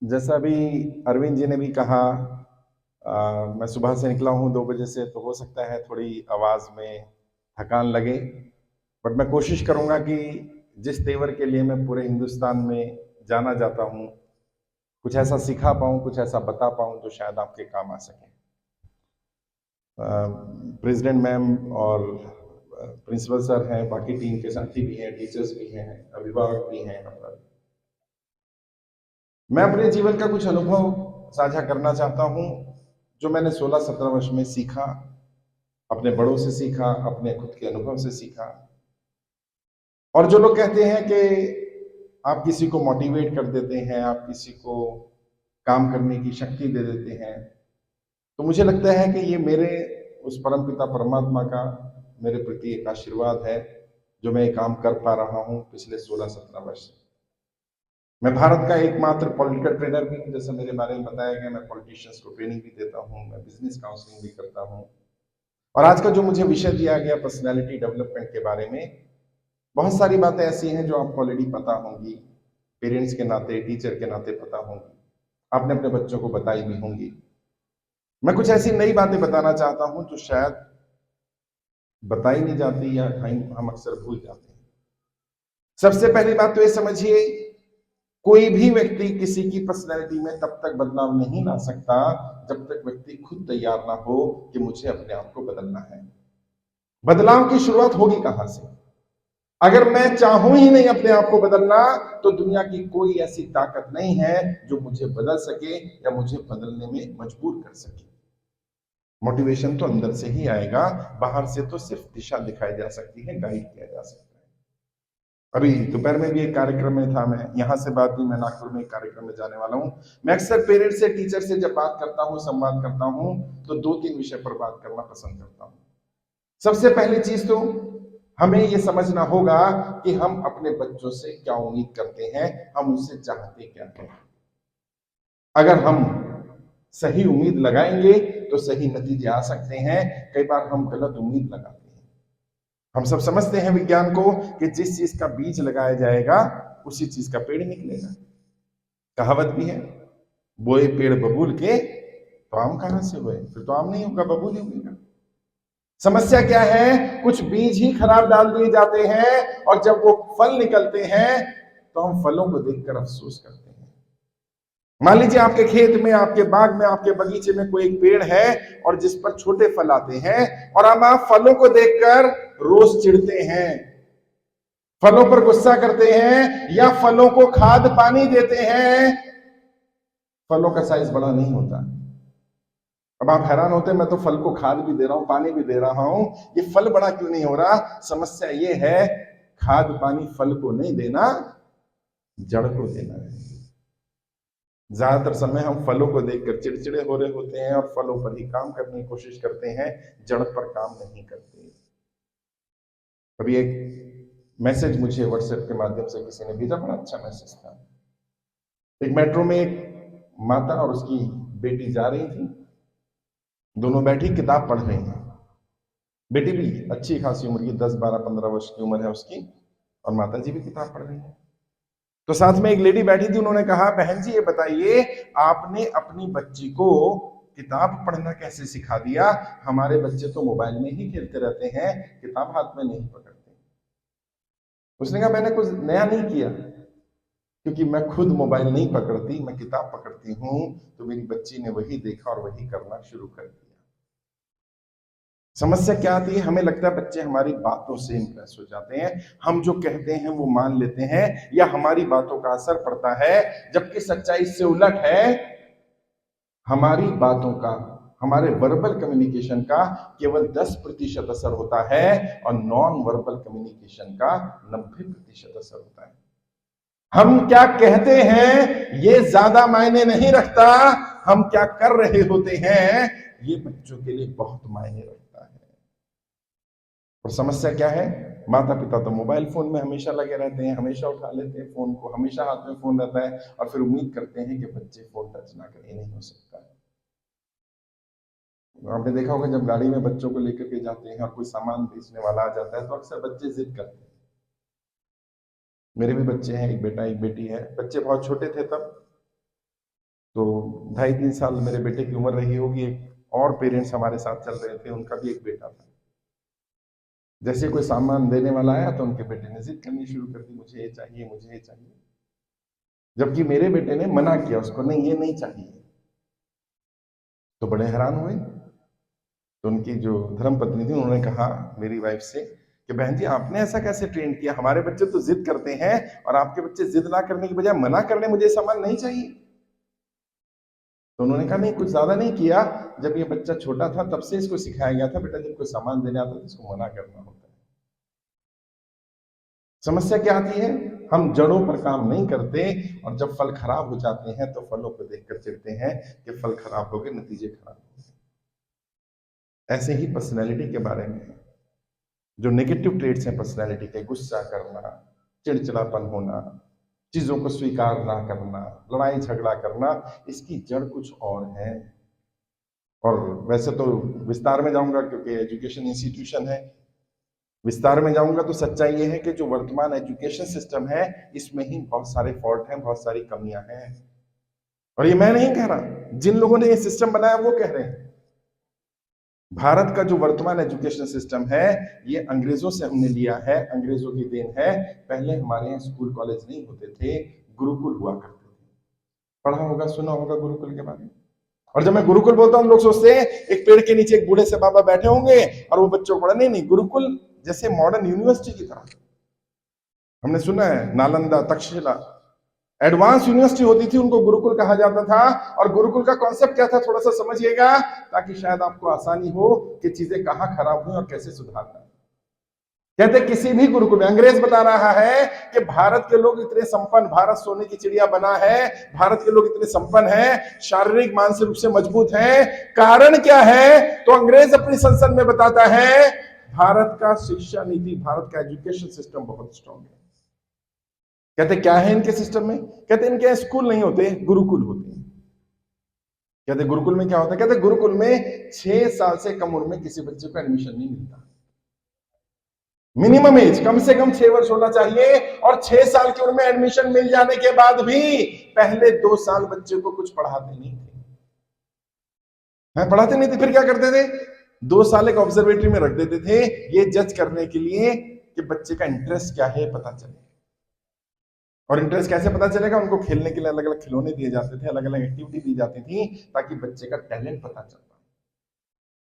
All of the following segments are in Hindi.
जैसा अभी अरविंद जी ने भी कहा, मैं सुबह से निकला हूँ 2 बजे से, तो हो सकता है थोड़ी आवाज में थकान लगे। बट मैं कोशिश करूंगा कि जिस तेवर के लिए मैं पूरे हिंदुस्तान में जाना जाता हूँ, कुछ ऐसा सिखा पाऊँ, कुछ ऐसा बता पाऊँ जो शायद आपके काम आ सके। प्रेसिडेंट मैम और प्रिंसिपल सर हैं, बाकी टीम के साथी भी हैं, टीचर्स भी हैं, अभिभावक भी हैं यहाँ पर। मैं अपने जीवन का कुछ अनुभव साझा करना चाहता हूँ, जो मैंने 16-17 वर्ष में सीखा, अपने बड़ों से सीखा, अपने खुद के अनुभव से सीखा। और जो लोग कहते हैं कि आप किसी को मोटिवेट कर देते हैं, आप किसी को काम करने की शक्ति दे देते हैं, तो मुझे लगता है कि ये मेरे उस परमपिता परमात्मा का मेरे प्रति एक आशीर्वाद है, जो मैं ये काम कर पा रहा हूँ पिछले 16-17 वर्ष से। मैं भारत का एकमात्र पॉलिटिकल ट्रेनर भी हूँ, जैसे मेरे बारे में बताया गया। मैं पॉलिटिशियंस को ट्रेनिंग भी देता हूँ, मैं बिजनेस काउंसलिंग भी करता हूँ। और आज का जो मुझे विषय दिया गया पर्सनैलिटी डेवलपमेंट के बारे में, बहुत सारी बातें ऐसी हैं जो आपको ऑलरेडी पता होंगी, पेरेंट्स के नाते, टीचर के नाते पता होंगी, आपने अपने बच्चों को बताई भी होंगी। मैं कुछ ऐसी नई बातें बताना चाहता हूं जो शायद बताई नहीं जाती या हम अक्सर भूल जाते हैं। सबसे पहली बात तो ये समझिए, कोई भी व्यक्ति किसी की पर्सनैलिटी में तब तक बदलाव नहीं ला सकता जब तक व्यक्ति खुद तैयार ना हो कि मुझे अपने आप को बदलना है। बदलाव की शुरुआत होगी कहां से? अगर मैं चाहूं ही नहीं अपने आप को बदलना, तो दुनिया की कोई ऐसी ताकत नहीं है जो मुझे बदल सके या मुझे बदलने में मजबूर कर सके। मोटिवेशन तो अंदर से ही आएगा, बाहर से तो सिर्फ दिशा दिखाई जा सकती है, गाइड किया जा सकता है। अभी दोपहर में भी एक कार्यक्रम में था, मैं यहां से बात भी, मैं नागपुर में एक कार्यक्रम में जाने वाला हूं। मैं अक्सर पेरेंट्स से, टीचर से जब बात करता हूं, संवाद करता हूं, तो 2-3 विषय पर बात करना पसंद करता हूं। सबसे पहली चीज तो हमें यह समझना होगा कि हम अपने बच्चों से क्या उम्मीद करते हैं, हम उनसे चाहते क्या हैं। अगर हम सही उम्मीद लगाएंगे तो सही नतीजे आ सकते हैं। कई बार हम गलत उम्मीद लगाते हैं। हम सब समझते हैं विज्ञान को कि जिस चीज का बीज लगाया जाएगा उसी चीज का पेड़ निकलेगा। कहावत भी है, बोए पेड़ बबूल के तो आम कहां से हुए? फिर तो आम नहीं होगा, बबूल ही होगा। समस्या क्या है? कुछ बीज ही खराब डाल दिए जाते हैं और जब वो फल निकलते हैं तो हम फलों को देखकर अफसोस करते हैं। मान लीजिए आपके खेत में, आपके बाग में, आपके बगीचे में कोई एक पेड़ है और जिस पर छोटे फल आते हैं, और अब आप फलों को देखकर रोज चिढ़ते हैं, फलों पर गुस्सा करते हैं या फलों को खाद पानी देते हैं, फलों का साइज बड़ा नहीं होता। अब आप हैरान होते हैं, मैं तो फल को खाद भी दे रहा हूं, पानी भी दे रहा हूं, ये फल बड़ा क्यों नहीं हो रहा? समस्या ये है, खाद पानी फल को नहीं देना, जड़ को देना है। ज्यादातर समय हम फलों को देखकर चिड़चिड़े हो रहे होते हैं और फलों पर ही काम करने की कोशिश करते हैं, जड़ पर काम नहीं करते। अभी एक मैसेज मुझे व्हाट्सएप के माध्यम से किसी ने भेजा, बड़ा अच्छा मैसेज था। एक मेट्रो में एक माता और उसकी बेटी जा रही थी, दोनों बैठी किताब पढ़ रही हैं। बेटी भी अच्छी खासी उम्र की, 10-12-15 वर्ष की उम्र है उसकी, और माता जी भी किताब पढ़ रही हैं। तो साथ में एक लेडी बैठी थी, उन्होंने कहा, बहन जी ये बताइए, आपने अपनी बच्ची को किताब पढ़ना कैसे सिखा दिया? हमारे बच्चे तो मोबाइल में ही खेलते रहते हैं, किताब हाथ में नहीं पकड़ते। उसने कहा, मैंने कुछ नया नहीं किया, क्योंकि मैं खुद मोबाइल नहीं पकड़ती, मैं किताब पकड़ती हूँ, तो मेरी बच्ची ने वही देखा और वही करना शुरू कर दिया। समस्या क्या आती है? हमें लगता है बच्चे हमारी बातों से इंप्रेस हो जाते हैं, हम जो कहते हैं वो मान लेते हैं, या हमारी बातों का असर पड़ता है, जबकि सच्चाई इससे उलट है। हमारी बातों का, हमारे वर्बल कम्युनिकेशन का केवल 10% असर होता है और नॉन वर्बल कम्युनिकेशन का 90% असर होता है। हम क्या कहते हैं ये ज्यादा मायने नहीं रखता, हम क्या कर रहे होते हैं ये बच्चों के लिए बहुत मायने रखता है। और समस्या क्या है? माता पिता तो मोबाइल फोन में हमेशा लगे रहते हैं, हमेशा उठा लेते हैं फोन को, हमेशा हाथ में फोन रहता है, और फिर उम्मीद करते हैं कि बच्चे फोन टच ना करें। नहीं हो सकता। आपने देखा होगा, जब गाड़ी में बच्चों को लेकर के जाते हैं और कोई सामान बेचने वाला आ जाता है तो अक्सर बच्चे जिद करते हैं। मेरे भी बच्चे हैं, एक बेटा एक बेटी है। बच्चे बहुत छोटे थे तब तो 2.5-3 साल मेरे बेटे की उम्र रही होगी। एक और पेरेंट्स हमारे साथ चल रहे थे, उनका भी एक बेटा था। जैसे कोई सामान देने वाला आया तो उनके बेटे ने जिद करनी शुरू कर दी, मुझे ये चाहिए, मुझे ये चाहिए। जबकि मेरे बेटे ने मना किया उसको, नहीं ये नहीं चाहिए। तो बड़े हैरान हुए। तो उनकी जो धर्म पत्नी थी उन्होंने कहा मेरी वाइफ से कि बहन जी आपने ऐसा कैसे ट्रेन किया, हमारे बच्चे तो जिद करते हैं और आपके बच्चे जिद ना करने की बजाय मना करने मुझे सामान नहीं चाहिए। तो उन्होंने कहा नहीं, कुछ ज्यादा नहीं किया, जब ये बच्चा छोटा था तब से इसको सिखाया गया था बेटा जब कोई सामान देने आता तो इसको मना करना होता है। समस्या क्या आती है, हम जड़ों पर काम नहीं करते और जब फल खराब हो जाते हैं तो फलों को देखकर चिढ़ते हैं कि फल खराब हो गए, नतीजे खराब हो गए। ऐसे ही पर्सनैलिटी के बारे में है। जो नेगेटिव ट्रेड्स हैं पर्सनैलिटी के, गुस्सा करना, चिड़चिड़ापन होना, चीजों को स्वीकार ना करना, लड़ाई झगड़ा करना, इसकी जड़ कुछ और है। और वैसे तो विस्तार में जाऊंगा क्योंकि एजुकेशन इंस्टीट्यूशन है, विस्तार में जाऊंगा तो सच्चाई ये है कि जो वर्तमान एजुकेशन सिस्टम है इसमें ही बहुत सारे फॉल्ट हैं, बहुत सारी कमियां हैं। और ये मैं नहीं कह रहा, जिन लोगों ने ये सिस्टम बनाया वो कह रहे हैं। भारत का जो वर्तमान एजुकेशन सिस्टम है ये अंग्रेजों से हमने लिया है, अंग्रेजों की देन है। पहले हमारे यहाँ स्कूल कॉलेज नहीं होते थे, गुरुकुल हुआ करते थे। पढ़ा होगा, सुना होगा गुरुकुल के बारे में। और जब मैं गुरुकुल बोलता हूँ लोग सोचते हैं एक पेड़ के नीचे एक बूढ़े से बाबा बैठे होंगे और वो बच्चों को पढ़ा, नहीं, गुरुकुल जैसे मॉडर्न यूनिवर्सिटी की तरह। हमने सुना है नालंदा, तक्षशिला एडवांस यूनिवर्सिटी होती थी, उनको गुरुकुल कहा जाता था। और गुरुकुल का कॉन्सेप्ट क्या था थोड़ा सा समझिएगा ताकि शायद आपको आसानी हो कि चीजें कहां खराब हुई और कैसे सुधारना। कहते किसी भी गुरुकुल में, अंग्रेज बता रहा है कि भारत के लोग इतने संपन्न, भारत सोने की चिड़िया बना है, भारत के लोग इतने संपन्न हैं, शारीरिक मानसिक रूप से मजबूत हैं, कारण क्या है? तो अंग्रेज अपनी संसद में बताता है भारत का शिक्षा नीति, भारत का एजुकेशन सिस्टम बहुत स्ट्रांग है। कहते क्या है इनके सिस्टम में? कहते इनके स्कूल नहीं होते, गुरुकुल होते हैं। कहते गुरुकुल में क्या होता है? कहते गुरुकुल में 6 साल से कम उम्र में किसी बच्चे को एडमिशन नहीं मिलता। मिनिमम एज कम से कम 6 वर्ष होना चाहिए और 6 साल की उम्र में एडमिशन मिल जाने के बाद भी पहले 2 साल बच्चे को कुछ पढ़ाते नहीं थे। पढ़ाते नहीं थे, फिर क्या करते थे? 2 साल एक ऑब्जर्वेटरी में रख देते थे, ये जज करने के लिए कि बच्चे का इंटरेस्ट क्या है पता चले। और इंटरेस्ट कैसे पता चलेगा? उनको खेलने के लिए अलग अलग खिलौने दिए जाते थे, अलग अलग एक्टिविटी दी जाती थी ताकि बच्चे का टैलेंट पता चलता।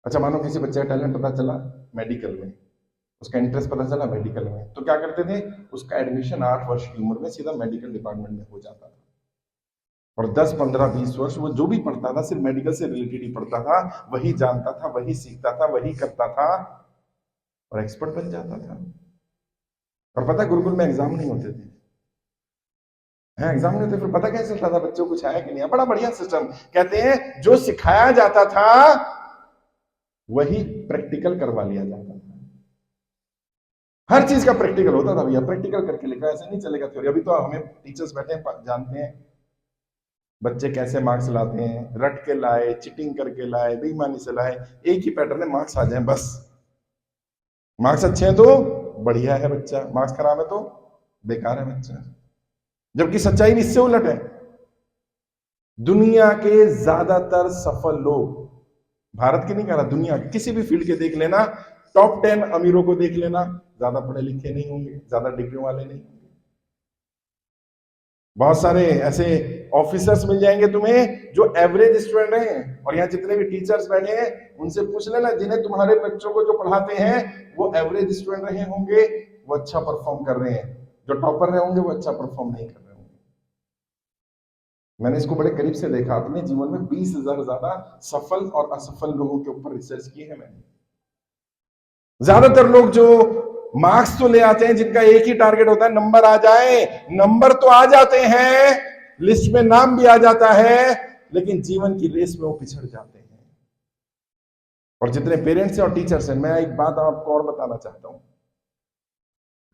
अच्छा मानो किसी बच्चे का टैलेंट पता चला मेडिकल में, उसका इंटरेस्ट पता चला मेडिकल में, तो क्या करते थे? उसका एडमिशन 8 वर्ष की उम्र में सीधा मेडिकल डिपार्टमेंट में हो जाता था। और 10, 15, 20 वर्ष वो जो भी पढ़ता था सिर्फ मेडिकल से रिलेटेड ही पढ़ता था, वही जानता था, वही सीखता था, वही करता था और एक्सपर्ट बन जाता था। और पता गुरुकुल में एग्जाम नहीं होते थे। एग्जाम नहीं होते, फिर पता कैसे चलता था बच्चों को कुछ आया कि नहीं? बड़ा बढ़िया सिस्टम। कहते हैं जो सिखाया जाता था वही प्रैक्टिकल करवा लिया जाता था। हर चीज का प्रैक्टिकल होता था भैया, प्रैक्टिकल करके लिखा, ऐसे नहीं चलेगा थ्योरी। अभी तो हमें टीचर्स बैठे हैं, जानते हैं बच्चे कैसे मार्क्स लाते हैं, रट के लाए, चिटिंग करके लाए, बेईमानी से लाए, एक ही पैटर्न है, मार्क्स आ जाए बस। मार्क्स अच्छे हैं तो बढ़िया है बच्चा, मार्क्स खराब है तो बेकार है बच्चा। जबकि सच्चाई इससे उलट है। दुनिया के ज्यादातर सफल लोग, भारत के नहीं कह रहा, दुनिया के किसी भी फील्ड के देख लेना, टॉप 10 अमीरों को देख लेना, ज्यादा पढ़े लिखे नहीं होंगे, ज्यादा डिग्री वाले नहीं होंगे। बहुत सारे ऐसे ऑफिसर्स मिल जाएंगे तुम्हें जो एवरेज स्टूडेंट हैं। और यहाँ जितने भी टीचर्स बैठे हैं उनसे पूछ लेना, जिन्हें तुम्हारे बच्चों को जो पढ़ाते हैं वो एवरेज स्टूडेंट रहे होंगे, वो अच्छा परफॉर्म कर रहे हैं। जो टॉपर रहे होंगे वो अच्छा परफॉर्म नहीं कर रहे होंगे। मैंने इसको बड़े करीब से देखा अपने जीवन में। 20,000 ज्यादा सफल और असफल लोगों के ऊपर रिसर्च की है मैंने। ज्यादातर लोग जो मार्क्स तो ले आते हैं, जिनका एक ही टारगेट होता है नंबर आ जाए, नंबर तो आ जाते हैं, लिस्ट में नाम भी आ जाता है, लेकिन जीवन की रेस में वो पिछड़ जाते हैं। और जितने पेरेंट्स हैं और टीचर्स हैं, मैं एक बात आपको और बताना चाहता हूं।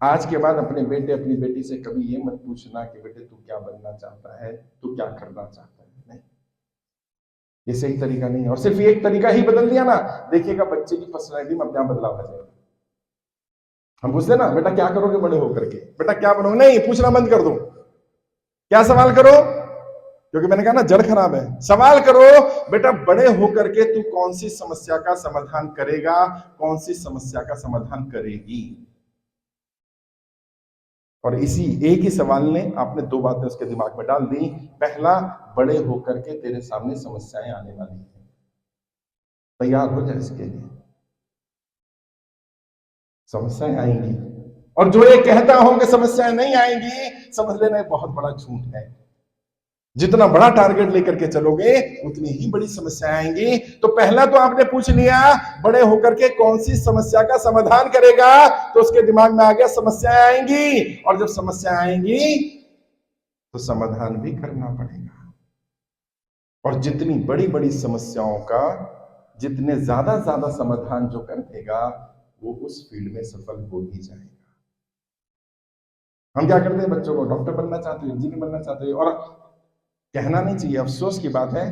आज के बाद अपने बेटे अपनी बेटी से कभी ये मत पूछना कि बेटे तू क्या बनना चाहता है, तू क्या करना चाहता है। नहीं, ये सही तरीका नहीं है। और सिर्फ एक तरीका ही बदल दिया ना, देखिएगा बच्चे की पर्सनैलिटी में अपने आप बदलाव आ जाएगा। हम पूछते ना बेटा क्या करोगे बड़े होकर के, बेटा क्या बनोगे, नहीं पूछना बंद कर दो। क्या सवाल करो? क्योंकि मैंने कहा ना जड़ खराब है। सवाल करो बेटा बड़े होकर के तू कौन सी समस्या का समाधान करेगा, कौन सी समस्या का समाधान करेगी। और इसी एक ही सवाल ने आपने दो बातें उसके दिमाग में डाल दी। पहला, बड़े होकर के तेरे सामने समस्याएं आने वाली है, तैयार हो जाए इसके लिए। समस्याएं आएंगी, और जो ये कहता हो कि समस्याएं नहीं आएंगी, समझ लेना बहुत बड़ा झूठ है। जितना बड़ा टारगेट लेकर के चलोगे उतनी ही बड़ी समस्याएं आएंगी। तो पहला तो आपने पूछ लिया बड़े होकर के कौन सी समस्या का समाधान करेगा, तो उसके दिमाग में आ गया समस्याएं आएंगी, और जब समस्याएं आएंगी तो समाधान भी करना पड़ेगा। और जितनी बड़ी बड़ी समस्याओं का जितने ज्यादा समाधान जो कर देगा वो उस फील्ड में सफल हो ही जाएगा। हम क्या करते हैं, बच्चों को डॉक्टर बनना चाहते हो, इंजीनियर बनना चाहते हो, और कहना नहीं चाहिए, अफसोस की बात है,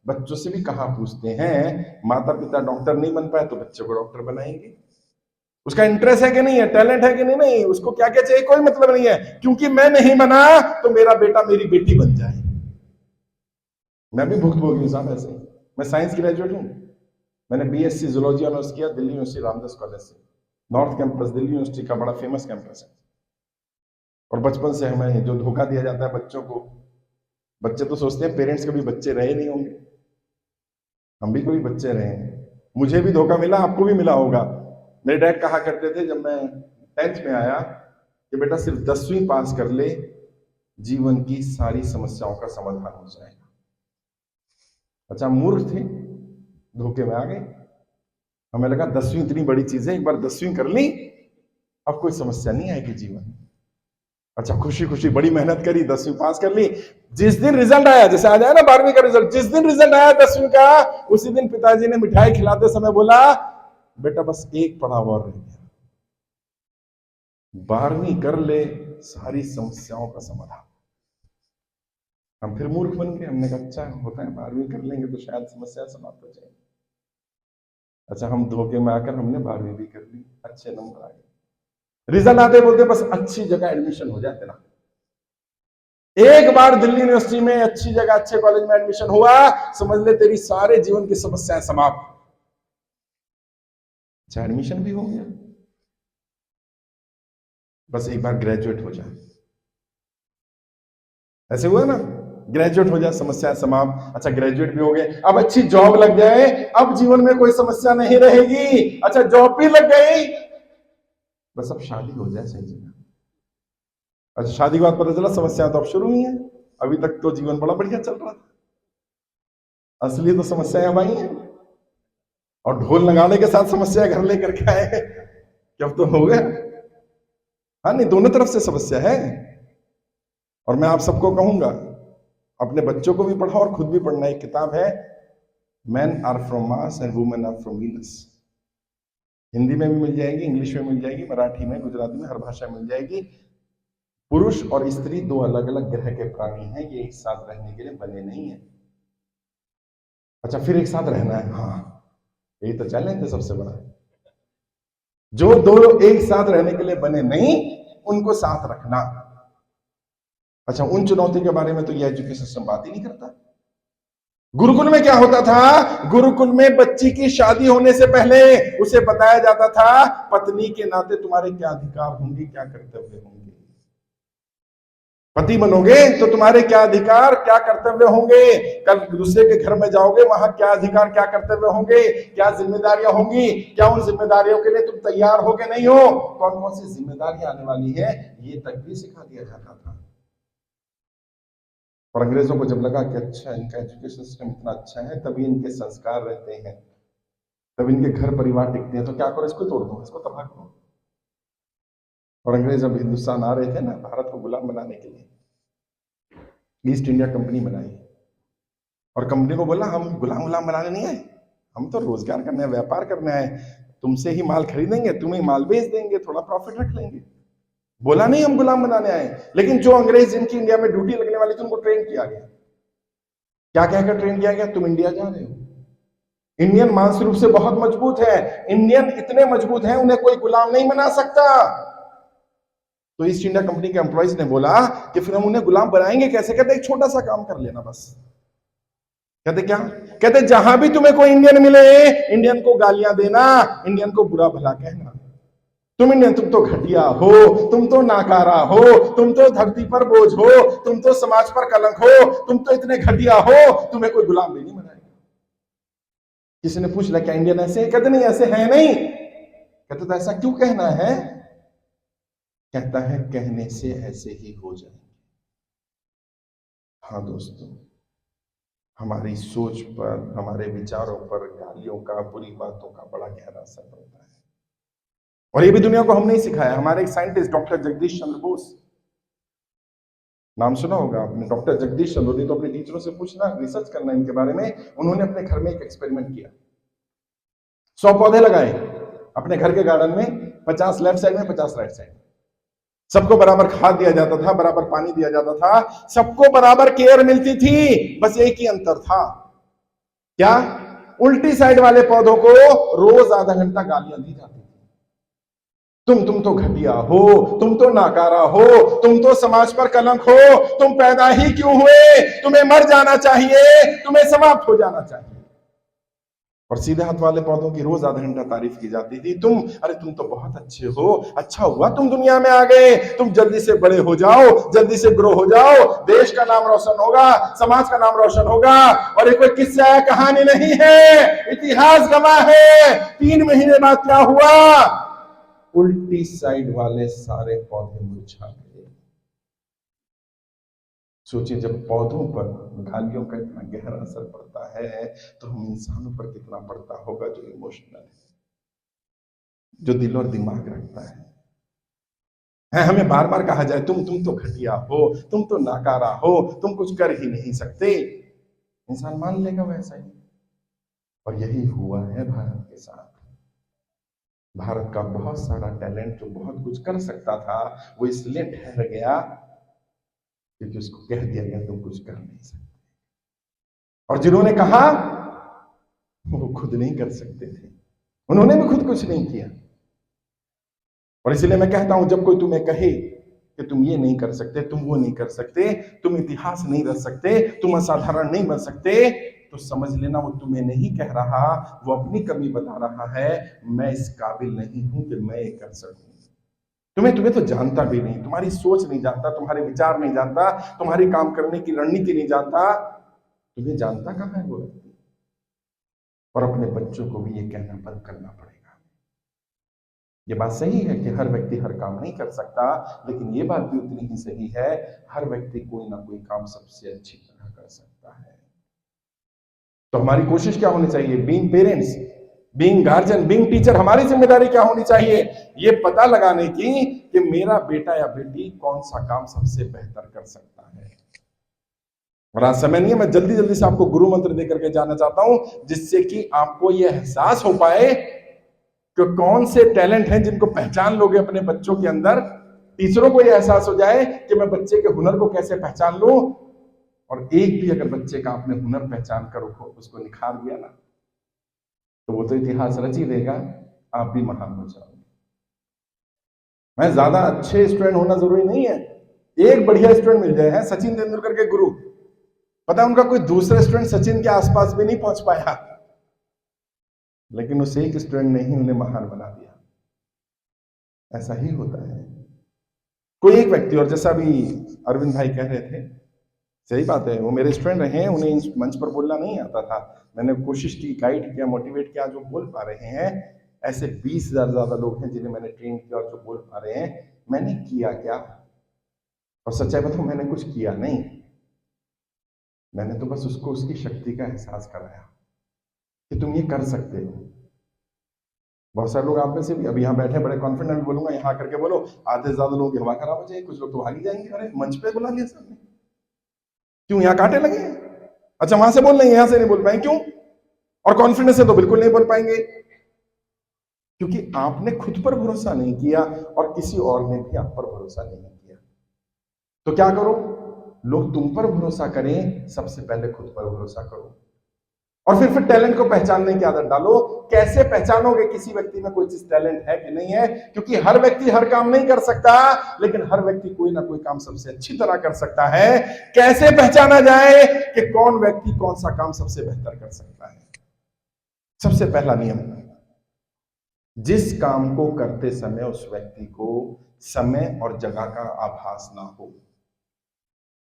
बच्चों से भी कहा पूछते हैं, माता पिता डॉक्टर नहीं बन पाए तो बच्चों को डॉक्टर बनाएंगे। उसका इंटरेस्ट है कि नहीं है, टैलेंट है कि नहीं, नहीं, उसको क्या क्या चाहिए कोई मतलब नहीं है, क्योंकि मैं नहीं बना तो मेरा बेटा मेरी बेटी बन जाए। मैं भी भुक्तभोगी हूं साहब ऐसे। मैं साइंस ग्रेजुएट हूं, मैंने बीएससी जूलॉजी ऑनर्स किया दिल्ली यूनिवर्सिटी रामदास कॉलेज से, नॉर्थ कैंपस दिल्ली यूनिवर्सिटी का बड़ा फेमस कैंपस है। और बचपन से हमें जो धोखा दिया जाता है बच्चों को, बच्चे तो सोचते हैं पेरेंट्स कभी बच्चे रहे नहीं होंगे, हम भी कभी बच्चे रहे हैं, मुझे भी धोखा मिला, आपको भी मिला होगा। मेरे डैड कहा करते थे जब मैं 10th में आया कि बेटा सिर्फ 10वीं पास कर ले, जीवन की सारी समस्याओं का समाधान हो जाएगा। अच्छा, मूर्ख थे, धोखे में आ गए। हमें लगा 10वीं इतनी बड़ी चीज है, एक बार 10वीं कर ली अब कोई समस्या नहीं आएगी जीवन में। अच्छा, खुशी खुशी बड़ी मेहनत करी, 10वीं पास कर ली। जिस दिन रिजल्ट आया, जैसे आ जाए ना 12वीं का रिजल्ट, जिस दिन रिजल्ट आया 10वीं का, उसी दिन पिताजी ने मिठाई खिलाते समय बोला बेटा बस एक पड़ाव और रह गया, 12वीं कर ले, सारी समस्याओं का समाधान। हम फिर मूर्ख बन गए, हमने कहा अच्छा होता है 12वीं कर लेंगे तो शायद समस्या समाप्त हो जाएगी। अच्छा, हम धोखे में आकर हमने 12वीं भी कर ली, अच्छे नंबर आ गए, रिजल्ट आते बोलते बस अच्छी जगह एडमिशन हो जाए तेरा। एक बार दिल्ली यूनिवर्सिटी में अच्छी जगह अच्छे कॉलेज में एडमिशन हुआ, समझ ले तेरी सारे जीवन की समस्याएं समाप्त। अच्छा, एडमिशन भी हो गया, बस एक बार ग्रेजुएट हो जाए। ऐसे हुआ ना, ग्रेजुएट हो जाए समस्याएं समाप्त। अच्छा, ग्रेजुएट भी हो गए, अब अच्छी जॉब लग जाए, अब जीवन में कोई समस्या नहीं रहेगी। अच्छा, जॉब भी लग गई, बस अब शादी हो जाए सही जगह। अच्छा, शादी के बाद पता चला समस्या तो अब शुरू हुई है, अभी तक तो जीवन बड़ा बढ़िया चल रहा था, असली तो समस्याएं अब आई हैं। और ढोल नगाड़े के साथ समस्या घर लेकर के आए, क्या तो हो गया। हाँ, नहीं, दोनों तरफ से समस्या है। और मैं आप सबको कहूंगा अपने बच्चों को भी पढ़ाओ और खुद भी पढ़ना। एक किताब है, men are from Mars and women are from Venus. Hindi में भी मिल जाएगी, इंग्लिश में मिल जाएगी, मराठी में, गुजराती में, हर भाषा में मिल जाएगी। पुरुष और स्त्री दो अलग अलग ग्रह के प्राणी हैं, ये एक साथ रहने के लिए बने नहीं है। अच्छा, फिर एक साथ रहना है, हाँ, यही तो चैलेंज है सबसे बड़ा। जो दो एक साथ रहने के लिए बने नहीं, उनको साथ रखना। अच्छा, उन चुनौती के बारे में तो ये एजुकेशन सिस्टम बात ही नहीं करता। गुरुकुल में क्या होता था, गुरुकुल में बच्ची की शादी होने से पहले उसे बताया जाता था पत्नी के नाते तुम्हारे क्या अधिकार होंगे, क्या कर्तव्य होंगे। पति बनोगे तो तुम्हारे क्या अधिकार क्या कर्तव्य होंगे, कल दूसरे के घर में जाओगे वहां क्या अधिकार क्या कर्तव्य होंगे, क्या जिम्मेदारियां होंगी, क्या उन जिम्मेदारियों के लिए तुम तैयार हो कि नहीं हो, कौन कौन सी जिम्मेदारियां आने वाली है, ये तक भी सिखा दिया जाता था। और अंग्रेजों को जब लगा कि अच्छा इनका एजुकेशन सिस्टम इतना अच्छा है, तभी इनके संस्कार रहते हैं, तभी इनके घर परिवार टिकते हैं, तो क्या करो इसको तोड़ दो, इसको तबाह करो। और अंग्रेज जब हिंदुस्तान आ रहे थे ना भारत को गुलाम बनाने के लिए, ईस्ट इंडिया कंपनी बनाई, और कंपनी को बोला हम गुलाम गुलाम बनाने नहीं आए, हम तो रोजगार करने, व्यापार करने आए, तुमसे ही माल खरीदेंगे, तुम्हें माल बेच देंगे, थोड़ा प्रॉफिट रख लेंगे। बोला नहीं हम गुलाम बनाने आए। लेकिन जो अंग्रेज जिनकी इंडिया में ड्यूटी लगने वाली थी उनको ट्रेन किया गया, क्या कहकर ट्रेन किया गया, तुम इंडिया जा रहे हो, इंडियन मानसिक रूप से बहुत मजबूत है, इंडियन इतने मजबूत हैं उन्हें कोई गुलाम नहीं बना सकता, तो ईस्ट इंडिया कंपनी के एम्प्लॉइज ने बोला कि फिर हम उन्हें गुलाम बनाएंगे कैसे? कहते एक छोटा सा काम कर लेना बस। कहते क्या? कहते जहां भी तुम्हें कोई इंडियन मिले, इंडियन को गालियां देना, इंडियन को बुरा भला कहना। तुम इंडियन, तुम तो घटिया हो, तुम तो नाकारा हो, तुम तो धरती पर बोझ हो, तुम तो समाज पर कलंक हो, तुम तो इतने घटिया हो, तुम्हें कोई गुलाम भी नहीं बनाएगा। किसी ने पूछ लिया क्या इंडियन ऐसे? कहते नहीं, ऐसे है नहीं। कहते तो ऐसा क्यों कहना है? कहता है कहने से ऐसे ही हो जाएंगे। हाँ दोस्तों, हमारी सोच पर, हमारे विचारों पर गालियों का, बुरी बातों का बड़ा गहरा असर पड़ता है। और ये भी दुनिया को हम नहीं सिखाया। हमारे एक साइंटिस्ट डॉक्टर जगदीश चंद्र बोस, नाम सुना होगा आपने, डॉक्टर जगदीश चंद्र। नहीं तो अपने टीचरों से पूछना, रिसर्च करना इनके बारे में। उन्होंने अपने घर में एक एक्सपेरिमेंट किया। 100 पौधे लगाए अपने घर के गार्डन में, 50 लेफ्ट साइड में, 50 राइट साइड में। सबको बराबर खाद दिया जाता था, बराबर पानी दिया जाता था, सबको बराबर केयर मिलती थी। बस एक ही अंतर था, क्या? उल्टी साइड वाले पौधों को रोज आधा घंटा गालियां दी जाती थी। तुम तो घटिया हो, तुम तो नाकारा हो, तुम तो समाज पर कलंक हो, तुम पैदा ही क्यों हुए, तुम्हें मर जाना चाहिए, तुम्हें समाप्त हो जाना चाहिए। और सीधे हाथ वाले पौधों की रोज आधा घंटा तारीफ की जाती थी। अरे तुम तो बहुत अच्छे हो, अच्छा हुआ तुम दुनिया में आ गए, तुम जल्दी से बड़े हो जाओ, जल्दी से ग्रो हो जाओ, देश का नाम रोशन होगा, समाज का नाम रोशन होगा। और ये कोई किस्सा है, कहानी नहीं है, इतिहास गवाह है। 3 महीने बाद क्या हुआ? उल्टी साइड वाले सारे पौधे मुरझा गए। सोचिए, जब पौधों पर गालियों का इतना गहरा असर पड़ता है, तो हम इंसानों पर कितना पड़ता होगा, जो इमोशनल है, जो दिल और दिमाग रखता है। हमें बार बार कहा जाए तुम तो घटिया हो, तुम तो नाकारा हो, तुम कुछ कर ही नहीं सकते, इंसान मान लेगा वैसा ही। और यही हुआ है भारत के साथ। भारत का बहुत सारा टैलेंट, जो बहुत कुछ कर सकता था, वो इसलिए ठहर गया क्योंकि उसको कह दिया गया तुम कुछ कर नहीं सकते। और जिन्होंने कहा, वो खुद नहीं कर सकते थे, उन्होंने भी खुद कुछ नहीं किया। और इसलिए मैं कहता हूं, जब कोई तुम्हें कहे कि तुम ये नहीं कर सकते, तुम वो नहीं कर सकते, तुम इतिहास नहीं रच सकते, तुम असाधारण नहीं बन सकते, तो समझ लेना वो तुम्हें नहीं कह रहा, वो अपनी कमी बता रहा है। मैं इस काबिल नहीं हूं कि मैं ये कर सकूं। तुम्हें तो जानता भी नहीं, तुम्हारी सोच नहीं जानता, तुम्हारे विचार नहीं जानता, तुम्हारी काम करने की रणनीति नहीं जानता, तुम्हें जानता कहां है वो व्यक्ति। और अपने बच्चों को भी ये कहना बंद करना पड़ेगा। ये बात सही है कि हर व्यक्ति हर काम नहीं कर सकता, लेकिन ये बात भी उतनी ही सही है, हर व्यक्ति कोई ना कोई काम सबसे अच्छी तरह कर सकता है। तो हमारी कोशिश क्या होनी चाहिए? Being parents, being guardian, being teacher, हमारी जिम्मेदारी क्या होनी चाहिए? ये पता लगाने की कि मेरा बेटा या बेटी कौन सा काम सबसे बेहतर कर सकता है। और आज समय नहीं है, मैं जल्दी जल्दी से आपको गुरु मंत्र देकर के जाना चाहता हूं, जिससे कि आपको यह एहसास हो पाए कि कौन से टैलेंट हैं जिनको पहचान लोगे अपने बच्चों के अंदर। टीचरों को यह एहसास हो जाए कि मैं बच्चे के हुनर को कैसे पहचान लूं। और एक भी अगर बच्चे का आपने हुनर पहचान कर उसको निखार दिया ना, तो वो तो इतिहास रच ही देगा, आप भी महान हो जाओगे। मैं ज्यादा अच्छे स्टूडेंट होना जरूरी नहीं है, एक बढ़िया स्टूडेंट मिल जाए। है सचिन तेंदुलकर के गुरु, पता है उनका कोई दूसरा स्टूडेंट सचिन के आसपास भी नहीं पहुंच पाया, लेकिन उस एक स्टूडेंट ने ही उन्हें महान बना दिया। ऐसा ही होता है। कोई एक व्यक्ति, और जैसा भी अरविंद भाई कह रहे थे, सही बात है, वो मेरे स्टूडेंट रहे हैं, उन्हें इस मंच पर बोलना नहीं आता था। मैंने कोशिश की, गाइड किया, मोटिवेट किया, जो बोल पा रहे हैं। ऐसे 20,000 ज्यादा लोग हैं जिन्हें मैंने ट्रेन किया और जो बोल पा रहे हैं। मैंने किया क्या? और सच्चाई बताऊं, मैंने कुछ किया नहीं, मैंने तो बस उसको उसकी शक्ति का एहसास कराया कि तुम ये कर सकते हो। बहुत सारे लोग आप में से भी अभी यहाँ बैठे बड़े कॉन्फिडेंट भी बोलूंगा, यहाँ करके बोलो, आधे से ज्यादा लोग की हवा खराब हो जाएगी, कुछ लोग तो भाग ही जाएंगे। अरे मंच पे बुला लिया सबने, क्यों यहाँ कांटे लगे? अच्छा वहां से बोल रहे हैं, यहां से नहीं बोल पाएंगे, क्यों? और कॉन्फिडेंस से तो बिल्कुल नहीं बोल पाएंगे, क्योंकि आपने खुद पर भरोसा नहीं किया और किसी और ने भी आप पर भरोसा नहीं किया। तो क्या करो? लोग तुम पर भरोसा करें, सबसे पहले खुद पर भरोसा करो। और फिर टैलेंट को पहचानने की आदत डालो। कैसे पहचानोगे किसी व्यक्ति में कोई चीज टैलेंट है कि नहीं है? क्योंकि हर व्यक्ति हर काम नहीं कर सकता, लेकिन हर व्यक्ति कोई ना कोई काम सबसे अच्छी तरह कर सकता है। कैसे पहचाना जाए कि कौन व्यक्ति कौन सा काम सबसे बेहतर कर सकता है? सबसे पहला नियम, जिस काम को करते समय उस व्यक्ति को समय और जगह का आभास ना हो।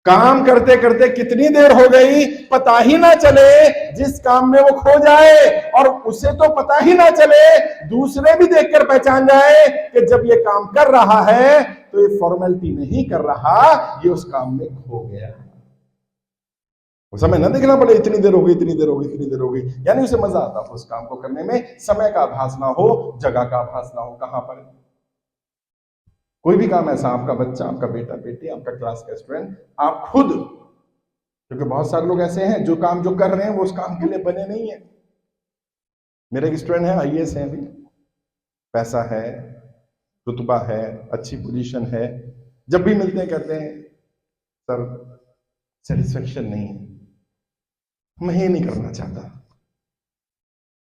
काम करते करते कितनी देर हो गई पता ही ना चले, जिस काम में वो खो जाए, और उसे तो पता ही ना चले, दूसरे भी देखकर पहचान जाए कि जब ये काम कर रहा है तो ये फॉर्मेलिटी नहीं कर रहा, ये उस काम में खो गया। समय ना देखना पड़े, इतनी देर हो गई, इतनी देर हो गई, इतनी देर हो गई, यानी उसे मजा आता हो उस काम को करने में। समय का आभास ना हो, जगह का आभास ना हो, कहां पर कोई भी काम ऐसा, आपका बच्चा, आपका बेटा बेटी, आपका क्लास का स्टूडेंट, आप खुद, क्योंकि बहुत सारे लोग ऐसे हैं जो काम जो कर रहे हैं वो उस काम के लिए बने नहीं है। मेरे एक स्टूडेंट है, आईएएस है, अभी पैसा है, रुतबा है, अच्छी पोजीशन है, जब भी मिलते हैं कहते हैं सर सेटिस्फेक्शन नहीं है, मैं ये नहीं करना चाहता।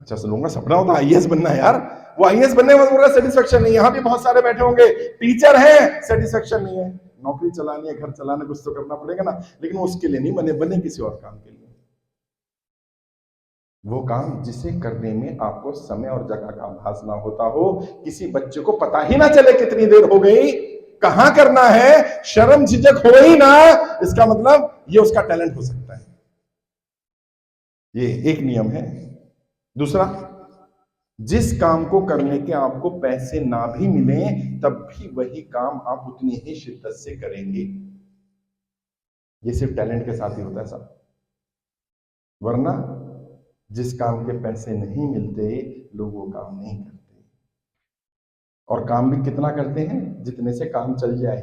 अच्छा, लोगों का सपना होता है आईएएस बनना है यार, वो आईएएस बनने में बोल रहा सेटिस्फेक्शन नहीं है। यहां भी बहुत सारे बैठे होंगे, टीचर है, सेटिस्फेक्शन नहीं है, नौकरी चलानी है, घर चलाना, कुछ तो करना पड़ेगा ना, लेकिन उसके लिए नहीं बने, बने किसी और काम के लिए। वो काम जिसे करने में आपको समय और जगह का आभास ना होता हो, किसी बच्चे को पता ही ना चले कितनी देर हो गई, कहां करना है, शर्म झिझक हो ही ना, इसका मतलब ये उसका टैलेंट हो सकता है। ये एक नियम है। दूसरा, जिस काम को करने के आपको पैसे ना भी मिले तब भी वही काम आप उतनी ही शिद्दत से करेंगे। ये सिर्फ टैलेंट के साथ ही होता है साहब, वरना जिस काम के पैसे नहीं मिलते लोग वो काम नहीं करते, और काम भी कितना करते हैं जितने से काम चल जाए।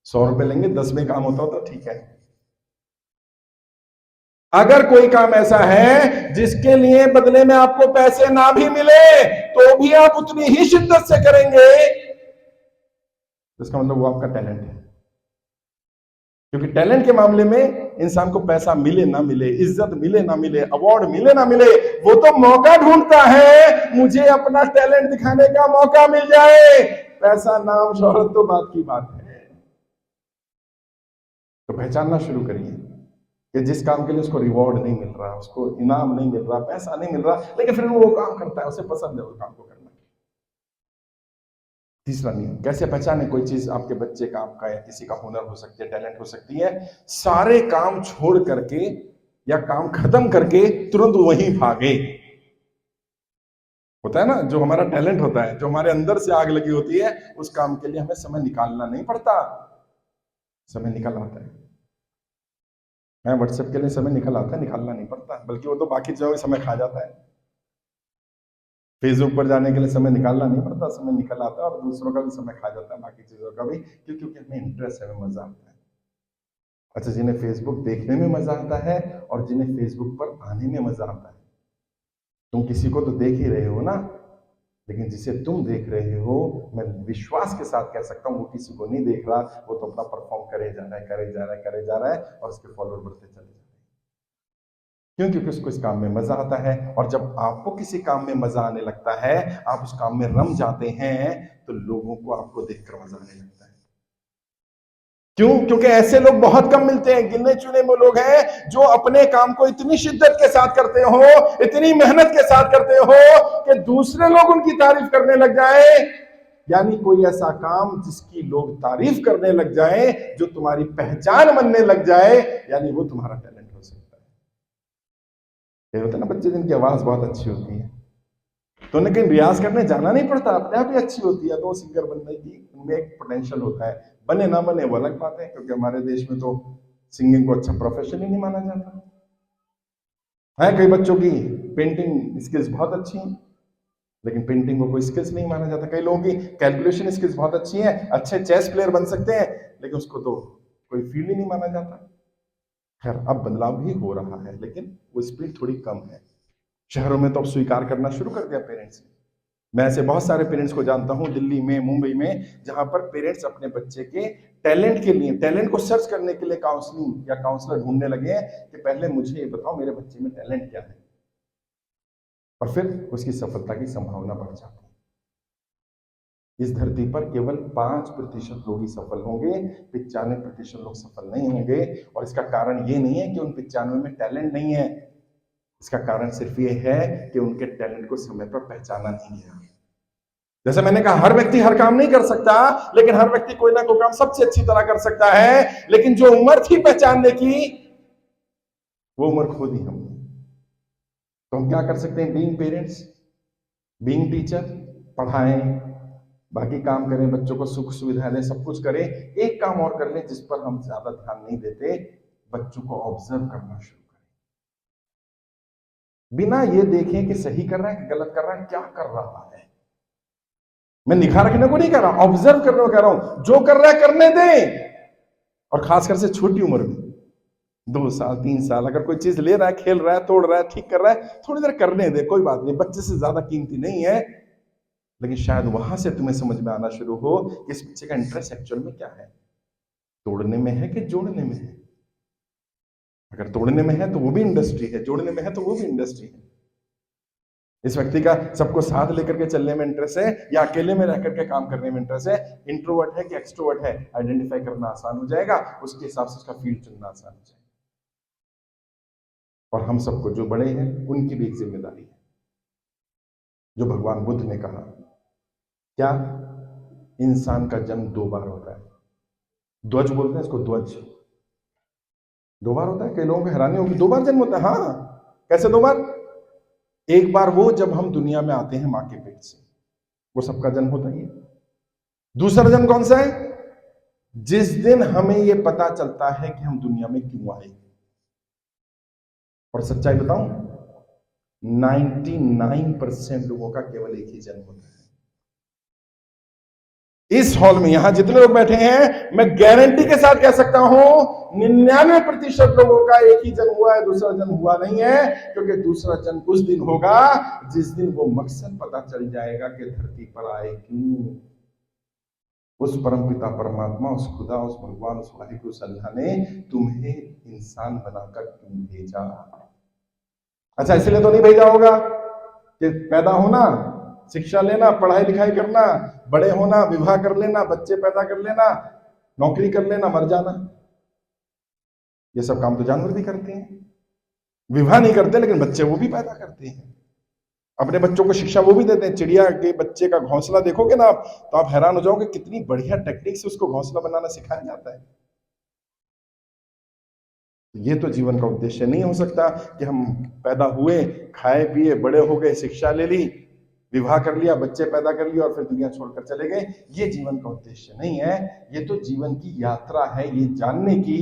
100 रुपए लेंगे, 10 में काम होता हो तो ठीक है। अगर कोई काम ऐसा है जिसके लिए बदले में आपको पैसे ना भी मिले तो भी आप उतनी ही शिद्दत से करेंगे, इसका मतलब वो आपका टैलेंट है। क्योंकि टैलेंट के मामले में इंसान को पैसा मिले ना मिले, इज्जत मिले ना मिले, अवार्ड मिले ना मिले, वो तो मौका ढूंढता है, मुझे अपना टैलेंट दिखाने का मौका मिल जाए। पैसा, नाम, शोहरत तो बात की बात है। तो पहचानना शुरू करिए कि जिस काम के लिए उसको रिवॉर्ड नहीं मिल रहा, उसको इनाम नहीं मिल रहा, पैसा नहीं मिल रहा, लेकिन फिर वो काम करता है, उसे पसंद है उस काम को करना। तीसरा नियम, कैसे पहचाने कोई चीज आपके बच्चे का, आपका या किसी का हुनर हो सकती है, टैलेंट हो सकती है? सारे काम छोड़ करके या काम खत्म करके तुरंत वहीं भागे। होता है ना, जो हमारा टैलेंट होता है, जो हमारे अंदर से आग लगी होती है, उस काम के लिए हमें समय निकालना नहीं पड़ता, समय निकल आता है। मैं व्हाट्सएप के लिए समय निकल आता है, निकालना नहीं पड़ता, बल्कि वो तो बाकी चीजों में समय खा जाता है। फेसबुक पर जाने के लिए समय निकालना नहीं पड़ता, समय निकल आता है, और दूसरों का भी समय खा जाता है, बाकी चीजों का भी, क्योंकि हमें इंटरेस्ट है, हमें मजा आता है। अच्छा, जिन्हें फेसबुक देखने में मजा आता है और जिन्हें फेसबुक पर आने में मजा आता है, तुम किसी को तो देख ही रहे हो ना, लेकिन जिसे तुम देख रहे हो, मैं विश्वास के साथ कह सकता हूं वो किसी को नहीं देख रहा, वो तो अपना परफॉर्म करे जा रहा है, करे जा रहा है, करे जा रहा है, और उसके फॉलोअर बढ़ते चले जा रहे हैं। क्यों? क्योंकि उसको इस काम में मजा आता है, और जब आपको किसी काम में मजा आने लगता है, आप उस काम में रम जाते हैं, तो लोगों को आपको देखकर मजा आने लगता है। क्यों? क्योंकि ऐसे लोग बहुत कम मिलते हैं, गिने चुने में लोग हैं जो अपने काम को इतनी शिद्दत के साथ करते हो, इतनी मेहनत के साथ करते हो कि दूसरे लोग उनकी तारीफ करने लग जाए। यानी कोई ऐसा काम जिसकी लोग तारीफ करने लग जाए, जो तुम्हारी पहचान बनने लग जाए, यानी वो तुम्हारा टैलेंट हो सकता है। ये होता है ना, बच्चे जिनकी आवाज बहुत अच्छी होती है, तो उन्हें कहीं रियाज करने जाना नहीं पड़ता, अपने आप ही अच्छी होती है, तो सिंगर बनने की उनमें एक पोटेंशियल होता है। बने ना बने वो अलग बात है, क्योंकि हमारे देश में तो सिंगिंग को अच्छा प्रोफेशन ही नहीं माना जाता है। कई बच्चों की पेंटिंग स्किल्स बहुत अच्छी हैं, लेकिन पेंटिंग को कोई स्किल्स नहीं माना जाता। कई लोगों की कैलकुलेशन स्किल्स बहुत अच्छी हैं, अच्छे चेस प्लेयर बन सकते हैं, लेकिन उसको तो कोई फील्ड ही नहीं माना जाता। खैर, अब बदलाव भी हो रहा है, लेकिन वो स्पीड थोड़ी कम है। शहरों में तो अब स्वीकार करना शुरू कर दिया पेरेंट्स ने मैं ऐसे बहुत सारे पेरेंट्स को जानता हूं दिल्ली में, मुंबई में, जहां पर पेरेंट्स अपने बच्चे के टैलेंट के लिए, टैलेंट को सर्च करने के लिए काउंसलिंग या काउंसलर ढूंढने लगे हैं कि पहले मुझे ये बताओ मेरे बच्चे में टैलेंट क्या है, और फिर उसकी सफलता की संभावना बढ़ जाती है। इस धरती पर केवल 5% लोग ही सफल होंगे, 95% लोग सफल नहीं होंगे। और इसका कारण ये नहीं है कि उन 95 में टैलेंट नहीं है, इसका कारण सिर्फ ये है कि उनके टैलेंट को समय पर पहचाना नहीं गया। जैसे मैंने कहा, हर व्यक्ति हर काम नहीं कर सकता, लेकिन हर व्यक्ति कोई ना कोई काम सबसे अच्छी तरह कर सकता है। लेकिन जो उम्र थी पहचानने की, वो उम्र खो दी हमने। तो हम क्या कर सकते हैं? बीइंग पेरेंट्स, बीइंग टीचर, पढ़ाएं, बाकी काम करें, बच्चों को सुख सुविधा दें, सब कुछ करें। एक काम और कर लें जिस पर हम ज्यादा ध्यान नहीं देते, बच्चों को ऑब्जर्व करना शुरू करें। बिना ये देखें कि सही कर रहा है कि गलत कर रहा है, क्या कर रहा है। मैं निखार रखने को नहीं कह रहा, ऑब्जर्व करने को कह रहा हूं। जो कर रहा है करने दें, और खासकर से छोटी उम्र में, 2 साल 3 साल, अगर कोई चीज ले रहा है, खेल रहा है, तोड़ रहा है, ठीक कर रहा है, थोड़ी देर करने दे, कोई बात नहीं, बच्चे से ज्यादा कीमती नहीं है। लेकिन शायद वहां से तुम्हें समझ में आना शुरू हो कि इस बच्चे का इंटरेस्ट एक्चुअल में क्या है, तोड़ने में है कि जोड़ने में है। अगर तोड़ने में है तो वो भी इंडस्ट्री है, जोड़ने में है तो वो भी इंडस्ट्री है। इस व्यक्ति का सबको साथ लेकर के चलने में इंटरेस्ट है या अकेले में रह करके काम करने में इंटरेस्ट है, इंट्रोवर्ट है कि एक्सट्रोवर्ट है, आइडेंटिफाई करना आसान हो जाएगा, उसके हिसाब से उसका फील्ड चुनना आसान हो जाएगा। और हम सबको, जो बड़े हैं, उनकी भी एक जिम्मेदारी है, जो भगवान बुद्ध ने कहा, क्या? इंसान का जन्म 2 बार होता है। ध्वज बोलते हैं इसको, ध्वज 2 बार होता है। कई लोगों को हैरानी होगी, 2 बार जन्म होता है? हाँ, कैसे 2 बार? एक बार वो जब हम दुनिया में आते हैं मां के पेट से, वो सबका जन्म होता ही है। दूसरा जन्म कौन सा है? जिस दिन हमें ये पता चलता है कि हम दुनिया में क्यों आए। और सच्चाई बताऊं, 99% लोगों का केवल एक ही जन्म होता है। इस हॉल में यहां जितने लोग बैठे हैं, मैं गारंटी के साथ कह सकता हूं 99% लोगों का एक ही जन्म हुआ है, दूसरा जन्म हुआ नहीं है। क्योंकि दूसरा जन्म उस दिन होगा जिस दिन वो मकसद पता चल जाएगा कि धरती पर आए क्यों। उस परमपिता परमात्मा, उस खुदा, उस भगवान, उस वाहिगुरु उस अल्लाह ने तुम्हें इंसान बनाकर क्यों भेजा। अच्छा, इसलिए तो नहीं भेजा होगा कि पैदा होना, शिक्षा लेना, पढ़ाई लिखाई करना, बड़े होना, विवाह कर लेना, बच्चे पैदा कर लेना, नौकरी कर लेना, मर जाना। ये सब काम तो जानवर भी करते हैं। विवाह नहीं करते लेकिन बच्चे वो भी पैदा करते हैं, अपने बच्चों को शिक्षा वो भी देते हैं। चिड़िया के बच्चे का घोंसला देखोगे ना आप, तो आप हैरान हो जाओगे कितनी बढ़िया टेक्निक से उसको घोंसला बनाना सिखाया जाता है। ये तो जीवन का उद्देश्य नहीं हो सकता कि हम पैदा हुए, खाए पिए, बड़े हो गए, शिक्षा ले ली, विवाह कर लिया, बच्चे पैदा कर लिए और फिर दुनिया छोड़कर चले गए। ये जीवन का उद्देश्य नहीं है। ये तो जीवन की यात्रा है, ये जानने की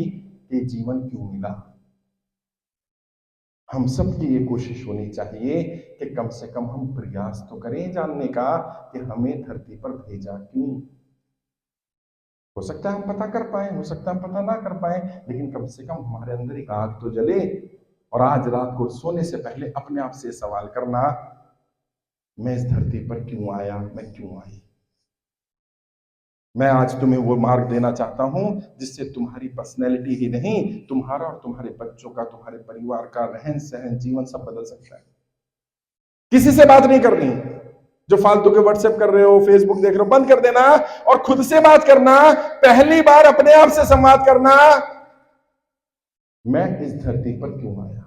कि जीवन क्यों मिला। हम सब की ये कोशिश होनी चाहिए कि कम से कम हम प्रयास तो करें जानने का कि हमें धरती पर भेजा क्यों। हो सकता है हम पता कर पाए, हो सकता है हम पता ना कर पाए, लेकिन कम से कम हमारे अंदर एक आग तो जले। और आज रात को सोने से पहले अपने आप से सवाल करना, मैं इस धरती पर क्यों आया, मैं क्यों आई। मैं आज तुम्हें वो मार्ग देना चाहता हूं जिससे तुम्हारी पर्सनैलिटी ही नहीं, तुम्हारा और तुम्हारे बच्चों का, तुम्हारे परिवार का रहन सहन, जीवन सब बदल सकता है। किसी से बात नहीं करनी, जो फालतू के व्हाट्सएप कर रहे हो, फेसबुक देख रहे हो, बंद कर देना और खुद से बात करना। पहली बार अपने आप से संवाद करना, मैं इस धरती पर क्यों आया।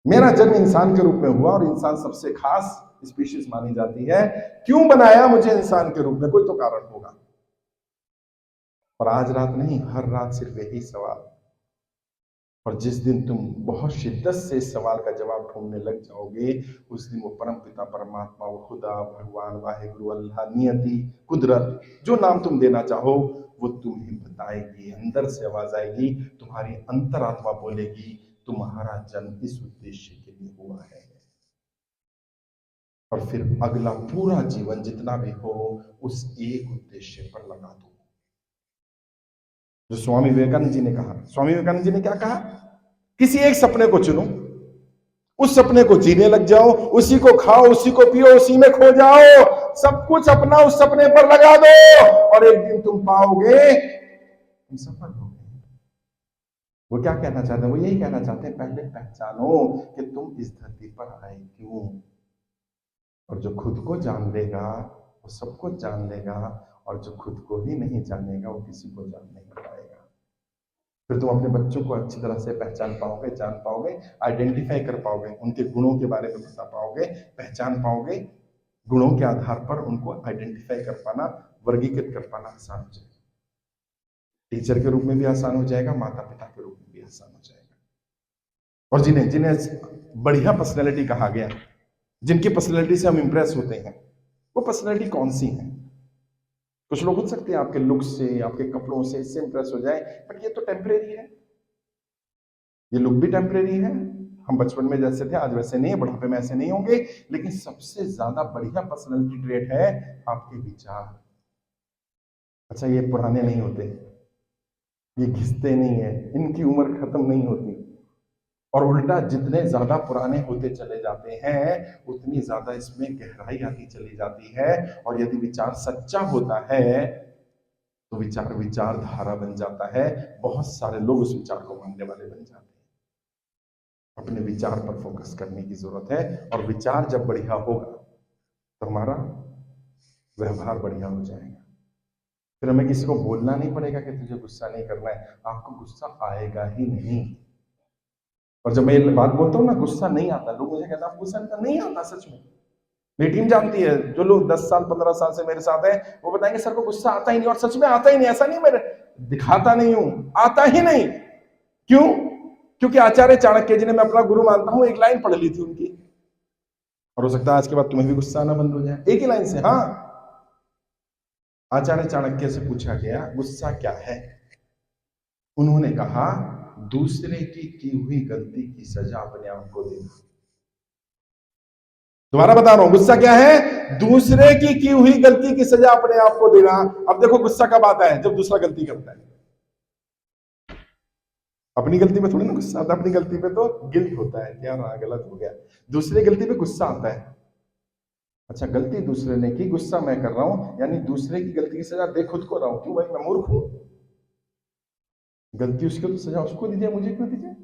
मेरा जन्म इंसान के रूप में हुआ और इंसान सबसे खास स्पीशीज मानी जाती है। क्यों बनाया मुझे इंसान के रूप में? कोई तो कारण होगा। और आज रात नहीं, हर रात सिर्फ यही सवाल। और जिस दिन तुम बहुत शिद्दत से इस सवाल का जवाब ढूंढने लग जाओगे, उस दिन वो परम पिता परमात्मा, वो खुदा, भगवान, वाहिगुरु, अल्लाह, नियति, कुदरत, जो नाम तुम देना चाहो, वो तुम्हें बताएगी। अंदर से आवाज आएगी, तुम्हारी अंतरात्मा बोलेगी, तुम्हारा जन्म इस उद्देश्य के लिए हुआ है। और फिर अगला पूरा जीवन जितना भी हो, उस एक उद्देश्य पर लगा दो। जो स्वामी विवेकानंद जी ने कहा, स्वामी विवेकानंद जी ने क्या कहा? किसी एक सपने को चुनो उस सपने को जीने लग जाओ, उसी को खाओ, उसी को पियो, उसी में खो जाओ, सब कुछ अपना उस सपने पर लगा दो और एक दिन तुम पाओगे तुम सफल हो गए। वो क्या कहना चाहते हैं? वो यही कहना चाहते हैं, पहले पहचानो कि तुम इस धरती पर आए क्यों। और जो खुद को जान लेगा वो सब कुछ जान लेगा, और जो खुद को ही नहीं जानेगा वो किसी को जान नहीं पाएगा। फिर तुम अपने बच्चों को अच्छी तरह से पहचान पाओगे, जान पाओगे, आइडेंटिफाई कर पाओगे, उनके गुणों के बारे में बता पाओगे, पहचान पाओगे। गुणों के आधार पर उनको आइडेंटिफाई कर पाना, वर्गीकृत कर पाना आसान हो जाएगा। टीचर के रूप में भी आसान हो जाएगा, माता पिता के रूप में भी आसान हो जाएगा। और जिन्हें जिन्हें बढ़िया पर्सनैलिटी कहा गया, जिनकी पर्सनैलिटी से हम इंप्रेस होते हैं, वो पर्सनैलिटी कौन सी है? कुछ लोग हो सकते हैं आपके लुक से, आपके कपड़ों से, इससे इंप्रेस हो जाए, बट ये तो टेम्परेरी है। ये लुक भी टेम्परेरी है, हम बचपन में जैसे थे आज वैसे नहीं है, बुढ़ापे में ऐसे नहीं होंगे। लेकिन सबसे ज्यादा बढ़िया पर्सनैलिटी ट्रेट है आपके विचार। अच्छा, ये पुराने नहीं होते, ये घिसते नहीं है, इनकी उम्र खत्म नहीं होती। और उल्टा जितने ज्यादा पुराने होते चले जाते हैं उतनी ज्यादा इसमें गहराई आती चली जाती है। और यदि विचार सच्चा होता है तो विचार विचारधारा बन जाता है, बहुत सारे लोग उस विचार को मानने वाले बन जाते हैं। अपने विचार पर फोकस करने की जरूरत है, और विचार जब बढ़िया होगा तो हमारा व्यवहार बढ़िया हो जाएगा। फिर हमें किसी को बोलना नहीं पड़ेगा कि तुझे गुस्सा नहीं करना है, आपको गुस्सा आएगा ही नहीं। और जब मैं ये बात बोलता हूँ ना, गुस्सा नहीं आता, लोग मुझे कहते हैं आपको गुस्सा नहीं आता। सच में मेरी टीम जानती है, जो लोग 10 साल 15 साल से मेरे साथ हैं, वो बताएंगे सर को गुस्सा आता ही नहीं, और सच में आता ही नहीं। ऐसा नहीं मेरे दिखाता नहीं हूं, आता ही नहीं। क्यों? क्योंकि आचार्य चाणक्य, जिन्हें मैं अपना गुरु मानता हूं, एक लाइन पढ़ ली थी उनकी, और हो सकता है आज के बाद तुम्हें भी गुस्सा आना बंद हो जाए, एक ही लाइन से। हाँ, आचार्य चाणक्य से पूछा गया गुस्सा क्या है, उन्होंने कहा दूसरे की हुई गलती की सजा अपने आप को देना। दोबारा बता रहा हूं, गुस्सा क्या है? दूसरे की हुई गलती की सजा अपने आप को देना। अब देखो गुस्सा कब आता है? जब दूसरा गलती करता है। अपनी गलती पे थोड़ी ना गुस्सा आता है, अपनी गलती पे तो गिल्ट होता है, क्या रहा, गलत हो गया। दूसरी गलती पे गुस्सा आता है। अच्छा, गलती दूसरे ने की, गुस्सा मैं कर रहा हूं, यानी दूसरे की गलती की सजा दे खुद को रहा हूं। क्यों भाई, मैं मूर्ख हूं? गलती उसकी तो सजा उसको दीजिए, मुझे क्यों दीजिए?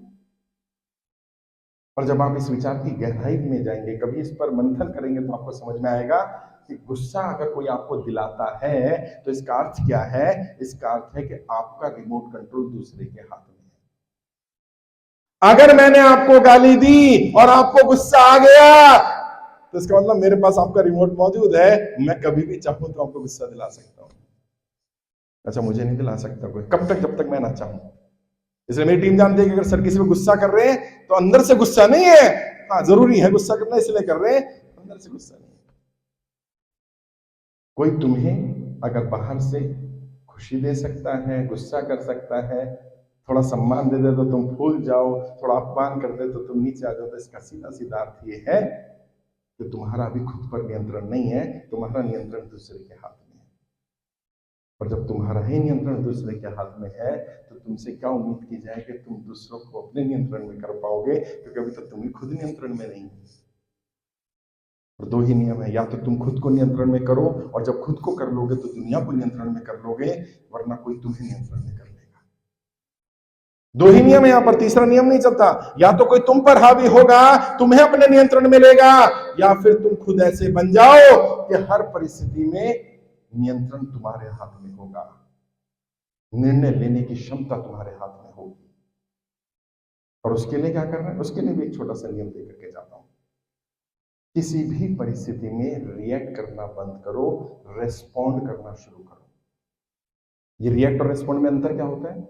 और जब आप इस विचार की गहराई में जाएंगे, कभी इस पर मंथन करेंगे, तो आपको समझ में आएगा कि गुस्सा अगर कोई आपको दिलाता है तो इसका अर्थ क्या है? इसका अर्थ है कि आपका रिमोट कंट्रोल दूसरे के हाथ में है। अगर मैंने आपको गाली दी और आपको गुस्सा आ गया, तो इसका मतलब मेरे पास आपका रिमोट मौजूद है, मैं कभी भी चाहूं तो आपको गुस्सा दिला सकता हूं। अच्छा, मुझे नहीं दिला सकता कोई, कब तक? जब तक मैं ना चाहूं। इसलिए मेरी टीम जानती है कि अगर सर किसी पे गुस्सा कर रहे हैं तो अंदर से गुस्सा नहीं है। हाँ, जरूरी है गुस्सा करना, इसलिए कर रहे हैं, अंदर से गुस्सा नहीं है। कोई तुम्हें अगर बाहर से खुशी दे सकता है, गुस्सा कर सकता है, थोड़ा सम्मान दे दे तो तुम फूल जाओ, थोड़ा अपमान कर दे तो तुम नीचे आ जाओ, तो इसका सीधा सीधा अर्थ ये है कि तुम्हारा अभी खुद पर नियंत्रण नहीं है, तुम्हारा नियंत्रण दूसरे के हाथ में है। और जब तुम्हारा ही नियंत्रण दूसरे के हाथ में है तो तुमसे क्या उम्मीद की जाए कि तुम दूसरों को अपने नियंत्रण में कर पाओगे, क्योंकि अभी तो तुम ही खुद नियंत्रण में नहीं हो। और दो ही नियम है, या तो तुम खुद को नियंत्रण में करो, और जब खुद को कर लोगे तो दुनिया को नियंत्रण में कर लोगे, वरना कोई तुम्हें नियंत्रण में कर लेगा। दो ही नियम है यहां पर, तीसरा नियम नहीं चलता। या तो कोई तुम पर हावी होगा, तुम्हें अपने नियंत्रण में लेगा, या फिर तुम खुद ऐसे बन जाओ कि हर परिस्थिति में नियंत्रण तुम्हारे हाथ में होगा, निर्णय लेने की क्षमता तुम्हारे हाथ में होगी। और उसके लिए क्या करना है? उसके लिए भी एक छोटा सा नियम देकर के जाता हूं। किसी भी परिस्थिति में रिएक्ट करना बंद करो, रेस्पॉन्ड करना शुरू करो। ये रिएक्ट और रेस्पॉन्ड में अंतर क्या होता है?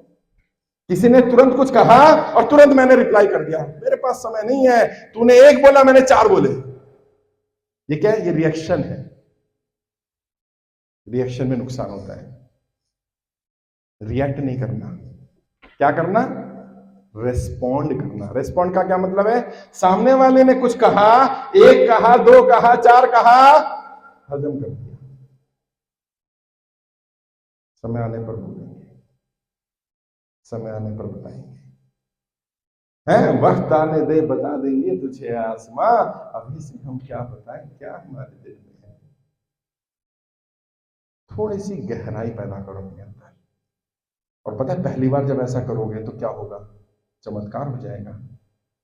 किसी ने तुरंत कुछ कहा और तुरंत मैंने रिप्लाई कर दिया, मेरे पास समय नहीं है, तूने एक बोला मैंने 4 बोले, ये क्या है? ये रिएक्शन है। रिएक्शन में नुकसान होता है। रिएक्ट नहीं करना, क्या करना? रेस्पॉन्ड करना। रेस्पॉन्ड का क्या मतलब है? सामने वाले ने कुछ कहा, 1 कहा, 2 कहा, 4 कहा, हजम कर दिया, समय आने पर बोलेंगे, समय आने पर बताएंगे। है। वक्त आने दे बता देंगे तुझे आसमां, अभी से हम क्या बताएं क्या हमारे दिल में है। थोड़ी सी गहराई पैदा करो अपने अंदर, और पता है पहली बार जब ऐसा करोगे तो क्या होगा, चमत्कार हो जाएगा।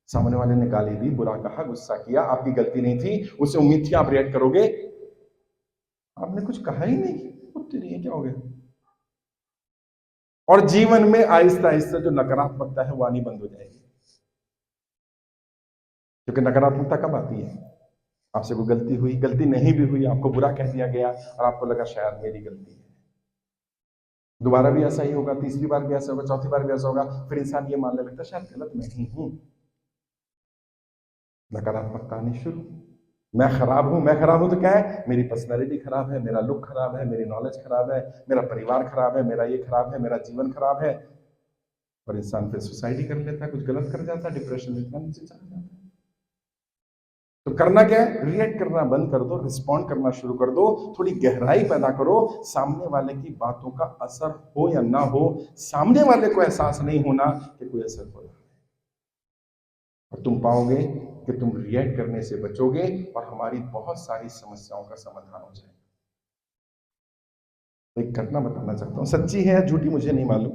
सामने वाले ने गाली दी, बुरा कहा, गुस्सा किया, आपकी गलती नहीं थी, उसे उम्मीद थी आप रिएक्ट करोगे, आपने कुछ कहा ही नहीं, तेरी ये क्या हो गया। और जीवन में आहिस्ता आहिस्ता जो नकारात्मकता है वो आनी बंद हो जाएगी। क्योंकि नकारात्मकता कब आती है, आपसे कोई गलती हुई, गलती नहीं भी हुई, आपको बुरा कह दिया गया और आपको लगा शायद मेरी गलती है, दोबारा भी ऐसा ही होगा, तीसरी बार भी ऐसा होगा, चौथी बार भी ऐसा होगा, फिर इंसान ये मानने लगता है शायद गलत मैं ही हूं। नकारात्मकता आनी शुरू, मैं खराब हूं तो क्या है, मेरी पर्सनैलिटी खराब है, मेरा लुक खराब है, मेरी नॉलेज खराब है, मेरा परिवार खराब है, मेरा ये खराब है, मेरा जीवन खराब है। और इंसान फिर सुसाइड ही कर लेता है, कुछ गलत कर जाता है, डिप्रेशन में इतना नीचे चला जाता है। तो करना क्या है, रिएक्ट करना बंद कर दो, रिस्पॉन्ड करना शुरू कर दो, थोड़ी गहराई पैदा करो। सामने वाले की बातों का असर हो या ना हो, सामने वाले को एहसास नहीं होना कि कोई असर हो रहा है, और तुम पाओगे कि तुम रिएक्ट करने से बचोगे और हमारी बहुत सारी समस्याओं का समाधान हो जाएगा। एक घटना बताना चाहता हूँ, सच्ची है या झूठी मुझे नहीं मालूम,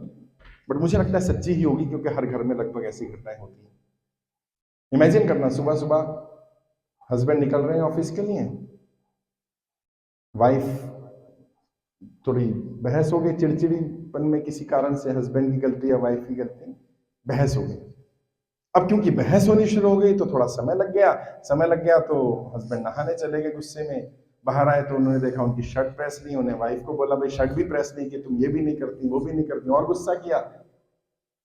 बट मुझे लगता है सच्ची ही होगी, क्योंकि हर घर में लगभग ऐसी घटनाएं होती हैं। इमेजिन करना, सुबह सुबह हस्बैंड निकल रहे हैं ऑफिस के लिए, वाइफ थोड़ी बहस हो गई, चिड़चिड़ीपन में किसी कारण से, हस्बैंड की गलती या वाइफ की गलती, बहस हो गई। अब क्योंकि बहस होनी शुरू हो गई तो थोड़ा समय लग गया तो हस्बैंड नहाने चले गए गुस्से में, बाहर आए तो उन्होंने देखा उनकी शर्ट प्रेस नहीं, उन्हें वाइफ को बोला भाई शर्ट भी प्रेस नहीं की, तुम ये भी नहीं करती वो भी नहीं करती, और गुस्सा किया।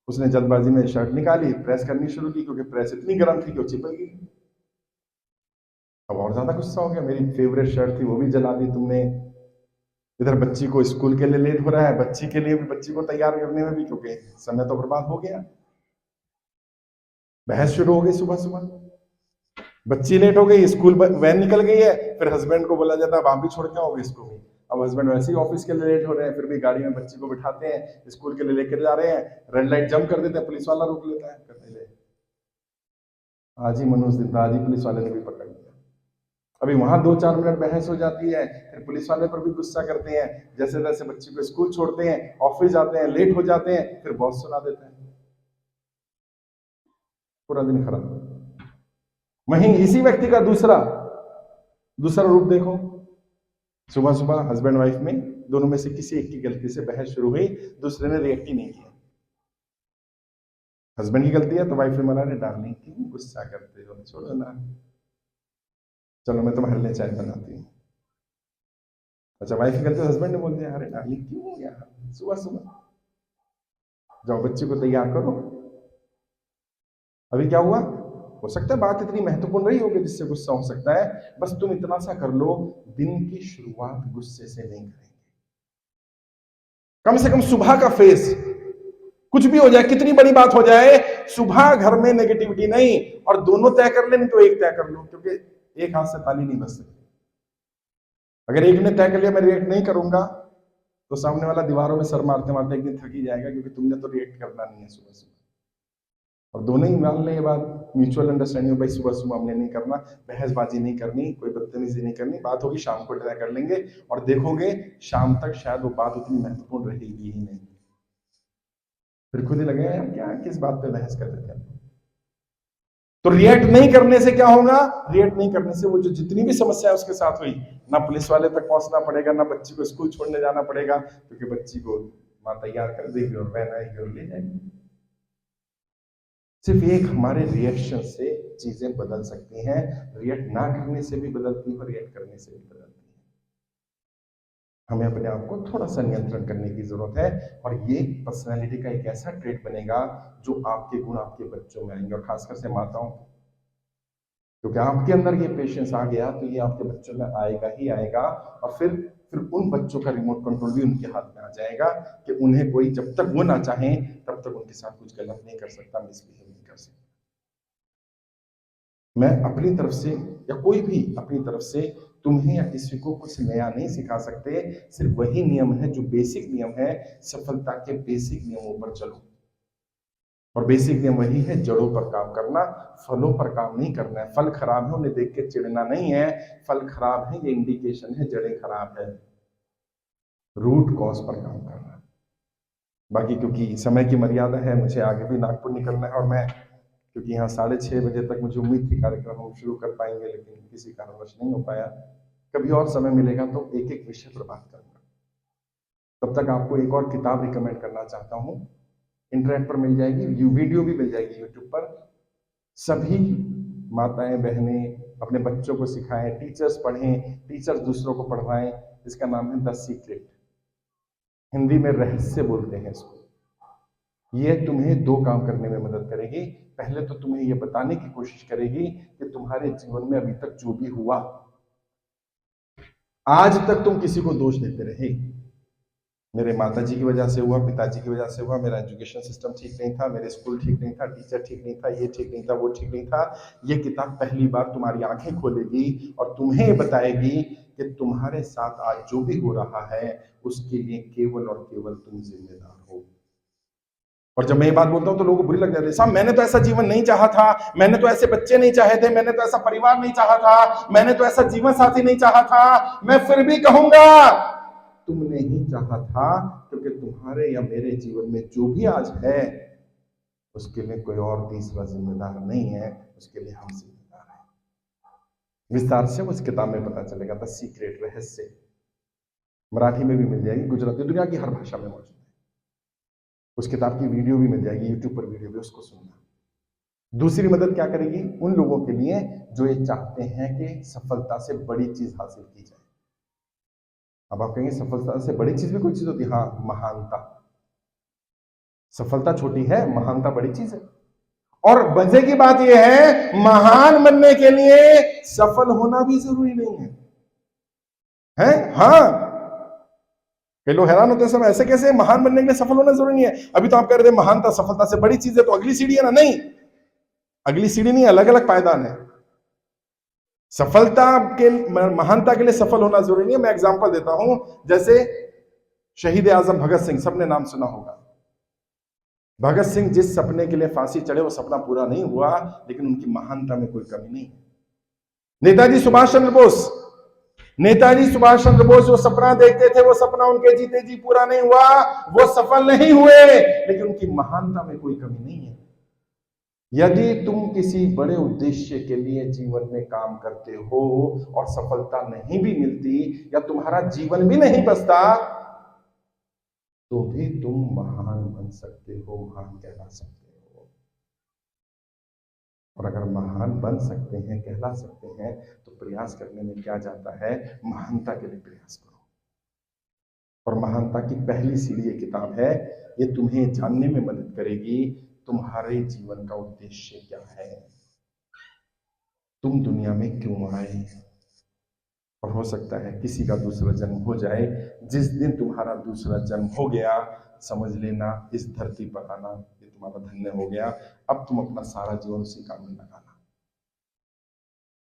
उसने जल्दबाजी में शर्ट निकाली, प्रेस करनी शुरू की, क्योंकि प्रेस इतनी गर्म थी कि वो चिपक गई। अब और ज्यादा गुस्सा हो गया, मेरी फेवरेट शर्ट थी वो भी जला दी तुमने। इधर बच्ची को स्कूल के लिए लेट हो रहा है, बच्ची के लिए भी, बच्ची को तैयार करने में भी, क्योंकि समय तो बर्बाद हो गया। बहस शुरू हो गई सुबह सुबह, बच्ची लेट हो गई, स्कूल वैन निकल गई है, फिर हस्बैंड को बोला जाता है वहां भी छोड़ के आओगे इसको भी। अब हस्बैंड वैसे ही ऑफिस के लिए लेट हो रहे हैं, फिर भी गाड़ी में बच्ची को बिठाते हैं, स्कूल के लिए लेकर जा रहे हैं, रेड लाइट जंप कर देते हैं, पुलिस वाला रोक लेता है, कहते ले आज ही मनोज दिन था, आज ही पुलिस वाले ने भी पकड़ लिया। अभी वहां 2-4 मिनट बहस हो जाती है, फिर पुलिस वाले पर भी गुस्सा करते हैं, जैसे तैसे बच्ची को स्कूल छोड़ते हैं, ऑफिस जाते हैं, लेट हो जाते हैं, फिर बॉस सुना देता है, पूरा दिन खराब। वहीं इसी व्यक्ति का दूसरा दूसरा रूप देखो, सुबह सुबह हस्बैंड वाइफ में दोनों में से किसी एक की गलती से बहस शुरू हुई, दूसरे ने रिएक्ट ही नहीं किया। हस्बैंड की गलती है तो वाइफ ने मना, अरे डार्लिंग क्यों गुस्सा करते हो, छोड़ो ना, चलो मैं तुम्हारे लिए चाय बनाती हूँ। अच्छा वाइफ की गलती, हस्बैंड ने बोल दिया अरे डार्लिंग क्यों हो गया, सुबह सुबह जाओ बच्चे को तैयार करो। अभी क्या हुआ, हो सकता है बात इतनी महत्वपूर्ण नहीं होगी जिससे गुस्सा हो सकता है, बस तुम इतना सा कर लो, दिन की शुरुआत गुस्से से नहीं करेंगे। कम से कम सुबह का फेस, कुछ भी हो जाए, कितनी बड़ी बात हो जाए, सुबह घर में नेगेटिविटी नहीं, और दोनों तय कर ले, नहीं तो एक तय कर लो, क्योंकि एक हाथ से ताली नहीं बज सकती। अगर एक ने तय कर लिया मैं रिएक्ट नहीं करूंगा, तो सामने वाला दीवारों में सर मारते मारते एक दिन थक ही जाएगा, क्योंकि तुमने तो रिएक्ट करना नहीं है सुबह सुबह। और दोनों ही मान लें ये बात, म्यूचुअल अंडरस्टैंडिंग, भाई सुबह सुबह हमने नहीं करना, बहसबाजी नहीं करनी, कोई बदतमीजी नहीं करनी, बात होगी शाम को तय कर लेंगे, और देखोगे शाम तक शायद वो बात उतनी महत्वपूर्ण रहेगी ही नहीं। फिर खुद ही लगेगा यार क्या किस बात पे बहस कर रहे थे। तो रिएक्ट नहीं करने से क्या होगा, रिएक्ट नहीं करने से वो जो जितनी भी समस्या है उसके साथ हुई, ना पुलिस वाले तक पहुंचना पड़ेगा, ना बच्ची को स्कूल छोड़ने जाना पड़ेगा, क्योंकि बच्ची को माँ तैयार कर देगी और वैन आएगी और ले जाएगी। सिर्फ एक हमारे रिएक्शन से चीजें बदल सकती हैं, रिएक्ट ना करने से भी बदलती हैं और रिएक्ट करने से भी बदलती हैं। हमें अपने आप को थोड़ा सा नियंत्रण करने की जरूरत है, और ये पर्सनालिटी का एक ऐसा ट्रेट बनेगा जो आपके गुण आपके बच्चों में आएंगे, और खासकर से माताओं, क्योंकि आपके अंदर ये पेशेंस आ गया तो ये आपके बच्चों में आएगा ही आएगा, और फिर उन बच्चों का रिमोट कंट्रोल भी उनके हाथ में आ जाएगा, कि उन्हें कोई जब तक वो ना चाहे तब तक उनके साथ कुछ गलत नहीं कर सकता, मिसबिहेव नहीं कर सकता। मैं अपनी तरफ से या कोई भी अपनी तरफ से तुम्हें या किसी को कुछ नया नहीं सिखा सकते, सिर्फ वही नियम है जो बेसिक नियम है, सफलता के बेसिक नियमों पर चलो। और बेसिक नियम वही है, जड़ों पर काम करना, फलों पर काम नहीं करना है। फल खराब है उन्हें देख के चिढ़ना नहीं है, फल खराब है ये इंडिकेशन है जड़ें खराब है, रूट कॉज पर काम करना। बाकी क्योंकि समय की मर्यादा है, मुझे आगे भी नागपुर निकलना है, और मैं क्योंकि यहाँ 6:30 बजे तक मुझे उम्मीद थी कार्यक्रम हम शुरू कर पाएंगे, लेकिन किसी कारणवश नहीं हो पाया। कभी और समय मिलेगा तो एक एक विषय पर बात करूंगा। तब तक आपको एक और किताब रिकमेंड करना चाहता हूँ, इंटरनेट पर मिल जाएगी, वीडियो भी मिल जाएगी यूट्यूब पर। सभी माताएं बहनें अपने बच्चों को सिखाएं, टीचर्स पढ़ें, टीचर्स दूसरों को पढ़वाएं। इसका नाम है द सीक्रेट, हिंदी में रहस्य बोलते हैं इसको। ये तुम्हें दो काम करने में मदद करेगी। पहले तो तुम्हें ये बताने की कोशिश करेगी कि तुम्हारे जीवन में अभी तक जो भी हुआ, आज तक तुम किसी को दोष देते रहे, मेरे माताजी की वजह से हुआ, पिताजी की वजह से हुआ, मेरा एजुकेशन सिस्टम ठीक नहीं था, मेरे स्कूल ठीक नहीं था, टीचर ठीक नहीं था, ये ठीक नहीं था, वो ठीक नहीं था। ये किताब पहली बार तुम्हारी आंखें खोलेगी और तुम्हें बताएगी कि तुम्हारे साथ आज जो भी हो रहा है उसके लिए केवल और केवल तुम जिम्मेदार हो। और जब मैं ये बात बोलता हूं तो लोगों को बुरी लग जाती है, साहब मैंने तो ऐसा जीवन नहीं चाहा था, मैंने तो ऐसे बच्चे नहीं चाहे थे, मैंने तो ऐसा परिवार नहीं चाहा था, मैंने तो ऐसा जीवन साथी नहीं चाहा था। मैं फिर भी कहूंगा तुमने ही चाहा था, क्योंकि तुम्हारे या मेरे जीवन में जो भी आज है उसके लिए कोई और तीसरा जिम्मेदार नहीं है, उसके लिए हम जिम्मेदार हैं। विस्तार से उस किताब में पता चलेगा, द सीक्रेट, रहस्य। मराठी में भी मिल जाएगी, गुजराती, दुनिया की हर भाषा में मौजूद है। उस किताब की वीडियो भी मिल जाएगी यूट्यूब पर, वीडियो भी, उसको सुनना। दूसरी मदद क्या करेगी? उन लोगों के लिए जो ये चाहते हैं कि सफलता से बड़ी चीज हासिल की जाए। अब आप कहेंगे सफलता से बड़ी चीज भी कोई चीज होती है? हाँ, महानता। सफलता छोटी है, महानता बड़ी चीज है। और मजे की बात यह है, महान बनने के लिए सफल होना भी जरूरी नहीं है? हाँ, कई लोग हैरान होते हैं, सब ऐसे कैसे? महान बनने के लिए सफल होना जरूरी नहीं है। अभी तो आप कह रहे थे महानता सफलता से बड़ी चीज है, तो अगली सीढ़ी है ना? नहीं, अगली सीढ़ी नहीं, अलग अलग पायदान है। सफलता के, महानता के लिए सफल होना जरूरी नहीं है। मैं एग्जांपल देता हूं, जैसे शहीद आजम भगत सिंह, सबने नाम सुना होगा। भगत सिंह जिस सपने के लिए फांसी चढ़े वो सपना पूरा नहीं हुआ, लेकिन उनकी महानता में कोई कमी नहीं। नेताजी सुभाष चंद्र बोस, नेताजी सुभाष चंद्र बोस जो सपना देखते थे वो सपना उनके जीते जी पूरा नहीं हुआ, वो सफल नहीं हुए, लेकिन उनकी महानता में कोई कमी नहीं है। यदि तुम किसी बड़े उद्देश्य के लिए जीवन में काम करते हो और सफलता नहीं भी मिलती या तुम्हारा जीवन भी नहीं बचता, तो भी तुम महान बन सकते हो, महान कहला सकते हो। और अगर महान बन सकते हैं, कहला सकते हैं, तो प्रयास करने में क्या जाता है? महानता के लिए प्रयास करो। और महानता की पहली सीढ़ी ये किताब है। ये तुम्हें जानने में मदद करेगी तुम्हारे जीवन का उद्देश्य क्या है, तुम दुनिया में क्यों आए। और हो सकता है किसी का दूसरा जन्म हो जाए। जिस दिन तुम्हारा दूसरा जन्म हो गया, समझ लेना इस धरती पर आना ये तुम्हारा धन्य हो गया। अब तुम अपना सारा जीवन उसी काम में लगाना।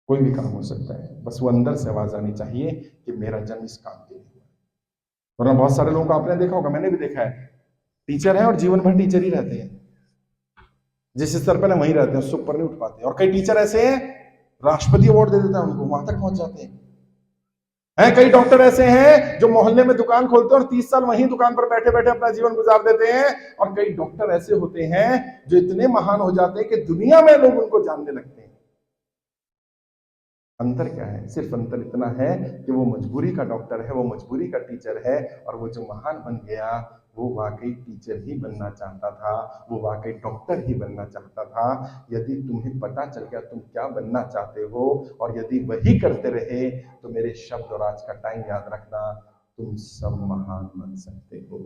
कोई भी काम हो सकता है, बस वो अंदर से आवाज आनी चाहिए कि मेरा जन्म इस काम के लिए हुआ। वरना बहुत सारे लोगों को आपने देखा होगा, मैंने भी देखा है, टीचर है और जीवन भर टीचर ही रहते हैं, जिस स्तर पर ना वहीं रहते हैं, उससे ऊपर नहीं उठ पाते। और कई टीचर ऐसे हैं, राष्ट्रपति अवार्ड दे देता है उनको, वहां तक पहुंच जाते हैं। कई डॉक्टर ऐसे हैं जो मोहल्ले में दुकान खोलते हैं और 30 साल वहीं दुकान पर बैठे बैठे अपना जीवन गुजार देते हैं। और कई डॉक्टर ऐसे होते हैं जो इतने महान हो जाते हैं कि दुनिया में लोग उनको जानने लगते हैं। अंतर क्या है? सिर्फ अंतर इतना है कि वो मजबूरी का डॉक्टर है, वो मजबूरी का टीचर है, और वो जो महान बन गया वो वाकई टीचर ही बनना चाहता था, वो वाकई डॉक्टर ही बनना चाहता था। यदि तुम्हें पता चल गया तुम क्या बनना चाहते हो और यदि वही करते रहे, तो मेरे शब्द और आज का टाइम याद रखना, तुम सब महान बन सकते हो।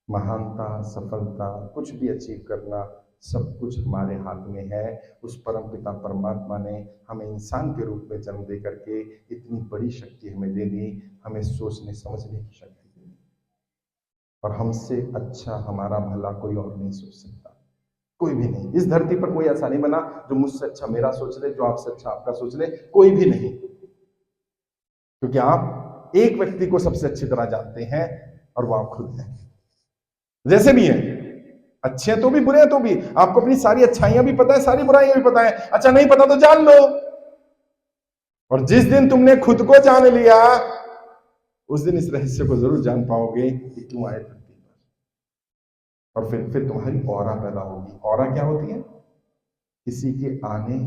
महानता, सफलता, कुछ भी अचीव करना, सब कुछ हमारे हाथ में है। उस परम पिता परमात्मा ने हमें इंसान के रूप में जन्म दे करके इतनी बड़ी शक्ति हमें दे दी, हमें सोचने समझने की शक्ति दे दी। और हमसे अच्छा, हमारा भला कोई और नहीं सोच सकता, कोई भी नहीं। इस धरती पर कोई ऐसा नहीं बना जो मुझसे अच्छा मेरा सोच ले, जो आपसे अच्छा आपका सोच ले, कोई भी नहीं। क्योंकि आप एक व्यक्ति को सबसे अच्छी तरह जानते हैं और वो आप खुद हैं, जैसे भी हैं। अच्छे हैं तो भी, बुरे हैं तो भी। आपको अपनी सारी अच्छाइयां भी पता है, सारी बुराइयां भी पता है। अच्छा नहीं पता तो जान लो। और जिस दिन तुमने खुद को जान लिया, उस दिन इस रहस्य को जरूर जान पाओगे कि क्यों आए धरती पर। और फिर तुम्हारी ऑरा पैदा होगी। ऑरा क्या होती है? किसी के आने,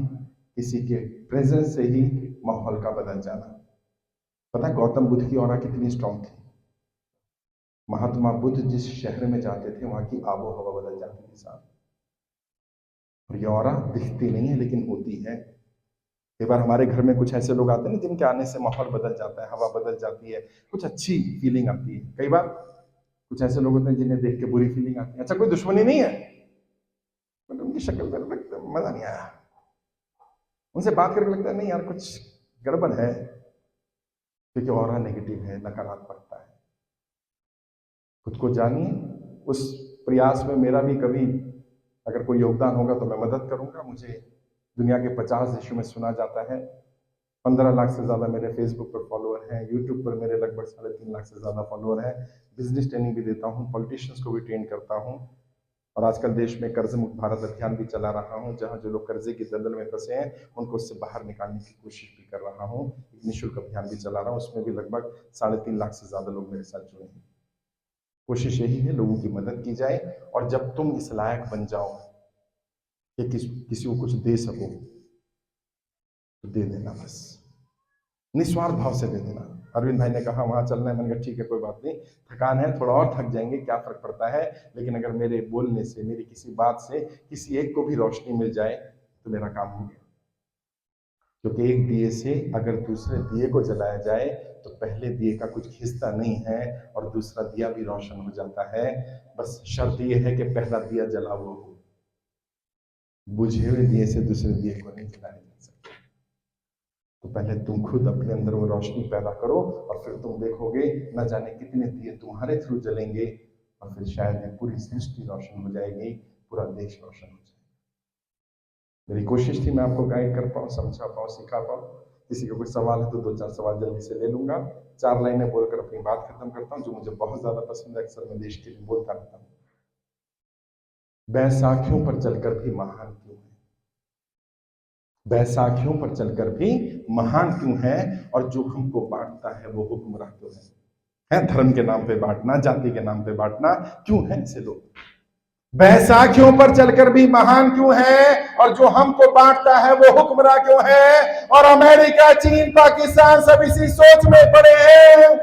किसी के प्रेजेंस से ही माहौल का बदल जाना। पता है गौतम बुद्ध की ऑरा कितनी स्ट्रांग थी? महात्मा बुद्ध जिस शहर में जाते थे वहां की आबो हवा बदल जाती थी साहब। और ये ऑरा दिखती नहीं है लेकिन होती है। कई बार हमारे घर में कुछ ऐसे लोग आते हैं ना जिनके आने से माहौल बदल जाता है, हवा बदल जाती है, कुछ अच्छी फीलिंग आती है। कई बार कुछ ऐसे लोग होते हैं जिन्हें देख के बुरी फीलिंग आती है। अच्छा कोई दुश्मनी नहीं है, बट उनकी शक्ल में लगता है मजा नहीं आया, उनसे बात करके लगता है नहीं यार कुछ गड़बड़ है, क्योंकि ऑरा नेगेटिव है, नकारात्मकता है। खुद को जानिए। उस प्रयास में मेरा भी कभी अगर कोई योगदान होगा तो मैं मदद करूंगा। मुझे दुनिया के 50 देशों में सुना जाता है। 15 लाख से ज्यादा मेरे फेसबुक पर फॉलोअर हैं। यूट्यूब पर मेरे लगभग 3.5 लाख से ज्यादा फॉलोअर हैं। बिजनेस ट्रेनिंग भी देता हूँ, पॉलिटिशियंस को भी ट्रेन करता हूँ। और आजकल देश में कर्ज मुक्त भारत अभियान भी चला रहा हूँ, जहाँ जो लोग कर्जे की दलदल में फंसे हैं उनको उससे बाहर निकालने की कोशिश भी कर रहा हूँ। एक निःशुल्क अभियान भी चला रहा हूँ, उसमें भी लगभग 3.5 लाख से ज्यादा लोग मेरे साथ जुड़े हैं। कोशिश यही है लोगों की मदद की जाए। और जब तुम इस लायक बन जाओ कि किसी को कुछ दे सको तो दे देना, बस निस्वार्थ भाव से दे देना। अरविंद भाई ने कहा वहां चलना है, मैंने कहा ठीक है कोई बात नहीं, थकान है, थोड़ा और थक जाएंगे, क्या फर्क पड़ता है, लेकिन अगर मेरे बोलने से, मेरी किसी बात से किसी एक को भी रोशनी मिल जाए तो मेरा काम हो गया। क्योंकि एक दिए से अगर दूसरे दिए को जलाया जाए तो पहले दिए का कुछ हिस्सा नहीं है और दूसरा दिया भी रोशन हो जाता है। बस शर्त यह है कि पहला दिया जला हुआ हो, बुझे हुए दिए से दूसरे दिए को नहीं जलाया जा सकता। तो पहले तुम खुद अपने अंदर वो रोशनी पैदा करो और फिर तुम देखोगे न जाने कितने दिए तुम्हारे थ्रू जलेंगे और फिर शायद ये पूरी सृष्टि रोशन हो जाएगी, पूरा देश रोशन हो जाएगा। मेरी कोशिश थी मैं आपको गाइड कर पाऊँ, समझा पाऊँ, सिखा पाऊँ। किसी का कोई सवाल है तो 2-4 सवाल जल्दी से ले लूंगा। 4 लाइनें बोलकर अपनी बात खत्म करता हूँ, जो मुझे बहुत ज्यादा पसंद है, अक्सर मैं देश के लिए बोलता रहता हूँ। बैसाखियों पर चलकर भी महान क्यों है? बैसाखियों पर चलकर भी महान क्यों है? और जो हमको बांटता है वो हुक्मरान क्यों है? धर्म के नाम पे बांटना, जाति के नाम पे बांटना क्यों है ऐसे लोग? बैसाखियों पर चलकर भी महान क्यों है? और जो हमको बांटता है वो हुक्मरान क्यों है? और अमेरिका, चीन, पाकिस्तान सब इसी सोच में पड़े हैं।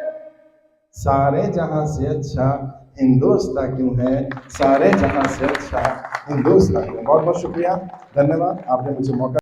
सारे जहां से अच्छा हिंदुस्तान क्यों है? सारे जहां से अच्छा हिंदुस्तान क्यों? बहुत बहुत शुक्रिया, धन्यवाद, आपने मुझे मौका